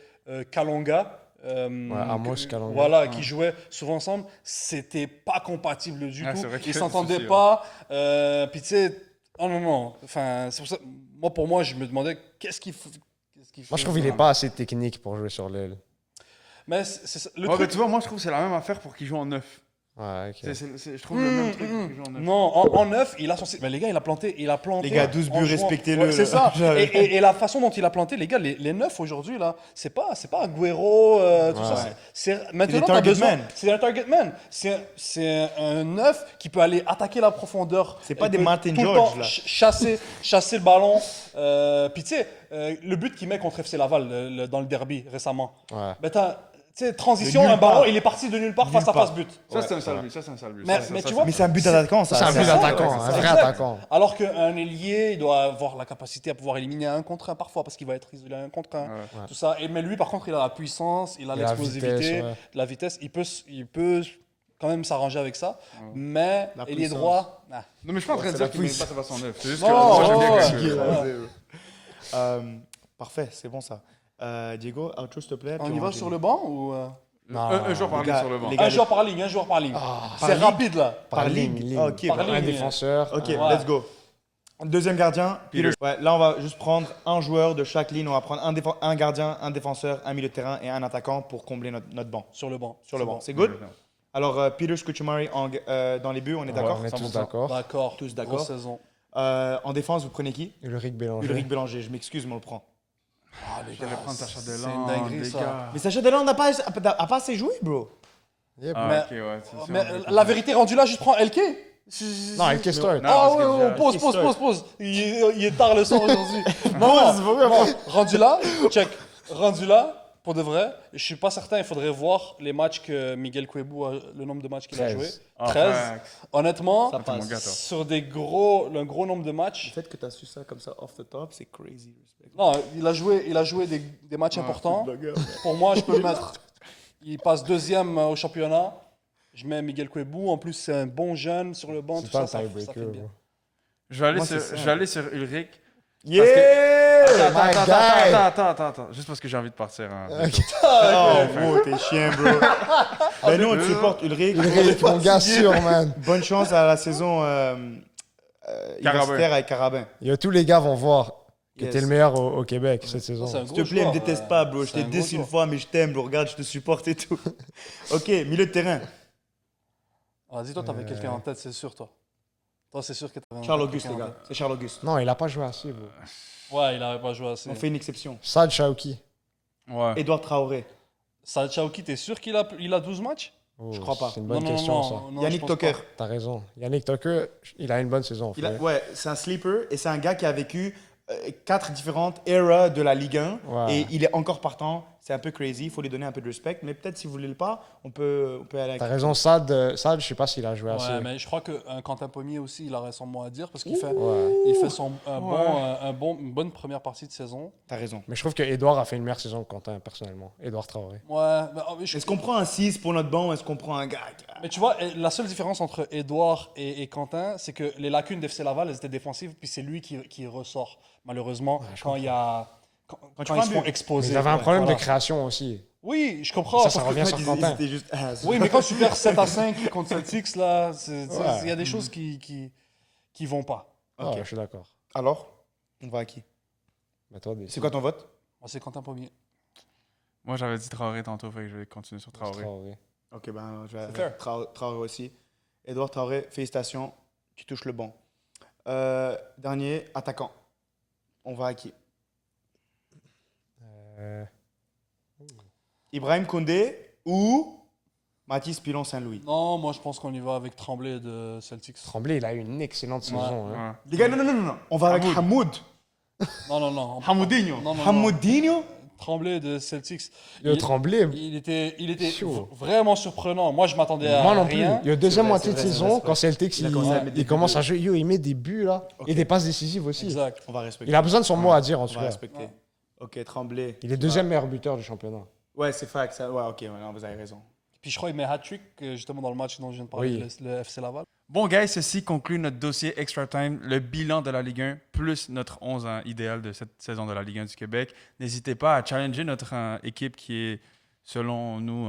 Kalonga. Amos Kalonga. Voilà, qui jouaient souvent ensemble. C'était pas compatible du Ah, tout. c'est vrai qu'il Ils y a s'entendaient des soucis, pas. Puis tu sais, oh non. Enfin, c'est pour ça. Pour moi, je me demandais qu'est-ce qu'il fait. Moi, je trouve qu'il est pas assez technique pour jouer sur l'aile. Mais c'est le Ouais, mais truc. tu vois, moi je trouve que c'est la même affaire pour qu'il joue en 9. Ouais, ok. Je trouve le même truc pour qu'il joue en 9. Non, en 9, il a son. Mais les gars, il a planté. Les gars, 12 en buts, jouant. respectez-le, Ouais, c'est là. ça. Et la façon dont il a planté, les gars, les 9 aujourd'hui, là, c'est pas Agüero, tout ça. Maintenant, des t'as target besoin. men. C'est un target man. C'est un 9 qui peut aller attaquer la profondeur. C'est pas Il des peut Martin tout le George, temps là. chasser le ballon. Puis tu sais, le but qu'il met contre FC Laval dans le derby récemment. Ouais. Ben, tu sais, transition, De nulle un ballon, part. il est parti de nulle part Nulle face à part. face but. Ça, c'est un sale but. Ça, c'est un sale but. Mais- Ça, mais ça, tu ça, vois, Mais c'est un but d'attaquant, ça. C'est un but ça, d'attaquant, ouais, un c'est vrai ça. attaquant. Alors qu'un ailier, il doit avoir la capacité à pouvoir éliminer un contre un parfois parce qu'il va être isolé un contre un. Ouais. Tout ça. Mais lui, par contre, il a la puissance, il a Il a la l'explosivité, vitesse, ouais. la vitesse. Il peut quand même s'arranger avec ça. Mais La ailier puissance. droit, nah. Non, mais je suis pas en train de c'est dire la qu'il met puissance. pas sa façon 9. C'est juste Non, que moi, j'aime bien ouais, que- ouais. Parfait, c'est bon ça. Diego, autre chose, s'il te plaît. On puis y va enchaîne. sur le banc ou Non. Un joueur par Les gars, ligne sur le banc. les gars, un joueur par ligne, un joueur par ligne. par C'est ligne. rapide là. Par ligne. Ah, ok, Par bah, ligne. Un défenseur. ok, Ouais. let's go. Deuxième gardien. Peter. Ouais, là, on va juste prendre un joueur de chaque ligne. On va prendre un gardien, un défenseur, un milieu de terrain et un attaquant pour combler notre banc. Sur le banc. Sur le banc. C'est good? Alors, Peter Scuchamari dans les buts, on est d'accord? On est tous 100%. d'accord. D'accord. Tous d'accord. Grosse saison. En défense, vous prenez qui? Ulrich Bélanger. Ulrich Bélanger. Je m'excuse, mais on le prend. Ah, les gars, prendre Sacha c'est Delan, une dinguerie, les ça. gars. Mais Sacha Delan n'a pas assez joué, bro. Yep. Ah, Mais- ok, ouais, c'est sûr. Mais la vérité rendue là, je prends LK. Non, LK start. Non, Ah parce ouais, que ouais, déjà- pause. Il est tard le soir aujourd'hui. non, rendu là, check. Rendu là, pour de vrai, je suis pas certain, il faudrait voir les matchs que Miguel Cuebou a, le nombre de matchs qu'il a 13. joué. Ah, 13. facts. Honnêtement, Ça Mon passe. gars, toi. sur un gros nombre de Le matchs. fait que tu as su ça comme ça off the top, c'est crazy. Respect. Non, il a joué des matchs importants. Pour moi, je peux le mettre. Il passe deuxième au championnat. Je mets Miguel Cuebou. En plus, c'est un bon jeune sur le banc. C'est Tout pas ça, un ça fait tiebreaker. bien. bro. Je vais aller Moi, sur- c'est ça. je vais aller sur Ulrich. Yeah! My guy! Attends. Juste parce que j'ai envie de partir. Hein, bientôt. Oh, bro, t'es chien, bro. Ben nous, on te supporte, Ulrich. Ulrich, mon gars sûr, man. Bonne chance à la saison universitaire avec Carabin. Yo, tous les gars vont voir que Yes. t'es le meilleur au Québec cette saison. C'est un S'il gros te plaît, joueur, me déteste pas, bro. Je c'est t'ai un dit gros une joueur. fois, mais je t'aime, bro. Regarde, je te supporte et tout. Ok, milieu de terrain. Vas-y, toi, t'avais quelqu'un en tête, c'est sûr, toi. Toi, c'est sûr que t'avais Charles quelqu'un Auguste, en les gars. tête. C'est Charles Auguste. Non, il a pas joué assez, bro. Ouais, il n'avait pas joué assez. On fait une exception. Sad Chauki. Ouais. Edouard Traoré. Saad Chaouki, t'es sûr qu'il a 12 matchs? Oh, Je crois pas. C'est une bonne question, ça. non, Yannick je pense Toker. pas. T'as raison. Yannick Tucker, il a une bonne saison. frère. Ouais, c'est un sleeper et c'est un gars qui a vécu 4 différentes eras de la Ligue 1 Ouais. et il est encore partant. C'est un peu crazy, il faut lui donner un peu de respect. Mais peut-être si vous voulez le pas, on peut aller avec. T'as raison, Sad, je sais pas s'il a joué assez. Ouais, mais je crois que Quentin Pommier aussi, il aurait son mot à dire parce qu'il fait, Ouais. il fait une bonne première partie de saison. T'as raison. Mais je trouve que Edouard a fait une meilleure saison que Quentin, personnellement. Edouard Traoré. Ouais, Est-ce qu'on prend un 6 pour notre banc ou est-ce qu'on prend un gars mais tu vois, la seule différence entre Edouard et Quentin, c'est que les lacunes d'FC Laval, elles étaient défensives, puis c'est lui qui ressort, malheureusement, quand il y a. Quand tu ils prends se un font but. Mais exposer. ils avaient un problème Voilà. de création aussi. Oui, je comprends. Ça parce que- revient sur Quentin. C'était juste. Oui, mais quand tu perds 7-5 contre Celtics, là, il Ouais. y a des choses qui vont pas. Ok. Ouais, je suis d'accord. Alors, on va à qui? Mais toi, C'est quoi ton vote? Moi, c'est Quentin Pommier. Moi, j'avais dit Traoré tantôt, fait que je vais continuer sur Traoré. Traoré. Ok, ben, je vais C'est fair. Traoré aussi. Edouard Traoré, félicitations, tu touches le banc. Dernier, attaquant. On va à qui? Euh, Ibrahim Koundé ou Mathis Pilon Saint-Louis? Non, moi, je pense qu'on y va avec Tremblay de Celtics. Tremblay, il a eu une excellente saison. Hein. Ouais. Les gars, non. On va avec Hamoud. Non. Hamoudinho. Non. Hamoudinho? Tremblay de Celtics. Le Tremblay, Il était Chaud. vraiment surprenant. Moi, je m'attendais à moi non plus. rien. Il y a deuxième vrai, moitié c'est de vrai, saison, c'est vrai. quand Celtics, Il a commencé à mettre des il commence buts. à jouer, il met des buts là, Ok. et des passes décisives aussi. Exact. On va respecter. Il a besoin de son mot à dire en On tout va cas. respecter. Ouais. Ok, Tremblay. Il est deuxième meilleur buteur du championnat. Ouais, c'est fact. Ça. Ouais, ok, non, vous avez raison. Puis je crois qu'il met hat-trick justement dans le match dont je viens de parler, Oui. le FC Laval. Bon, guys, ceci conclut notre dossier Extra Time, le bilan de la Ligue 1, plus notre 11 idéal de cette saison de la Ligue 1 du Québec. N'hésitez pas à challenger notre équipe qui est, selon nous,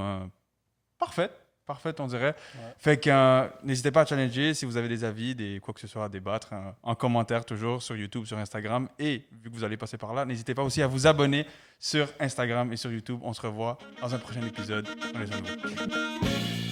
parfaite, on dirait. Ouais. Fait que n'hésitez pas à challenger si vous avez des avis, quoi que ce soit à débattre, en commentaire toujours sur YouTube, sur Instagram. Et vu que vous allez passer par là, n'hésitez pas aussi à vous abonner sur Instagram et sur YouTube. On se revoit dans un prochain épisode. On les aime.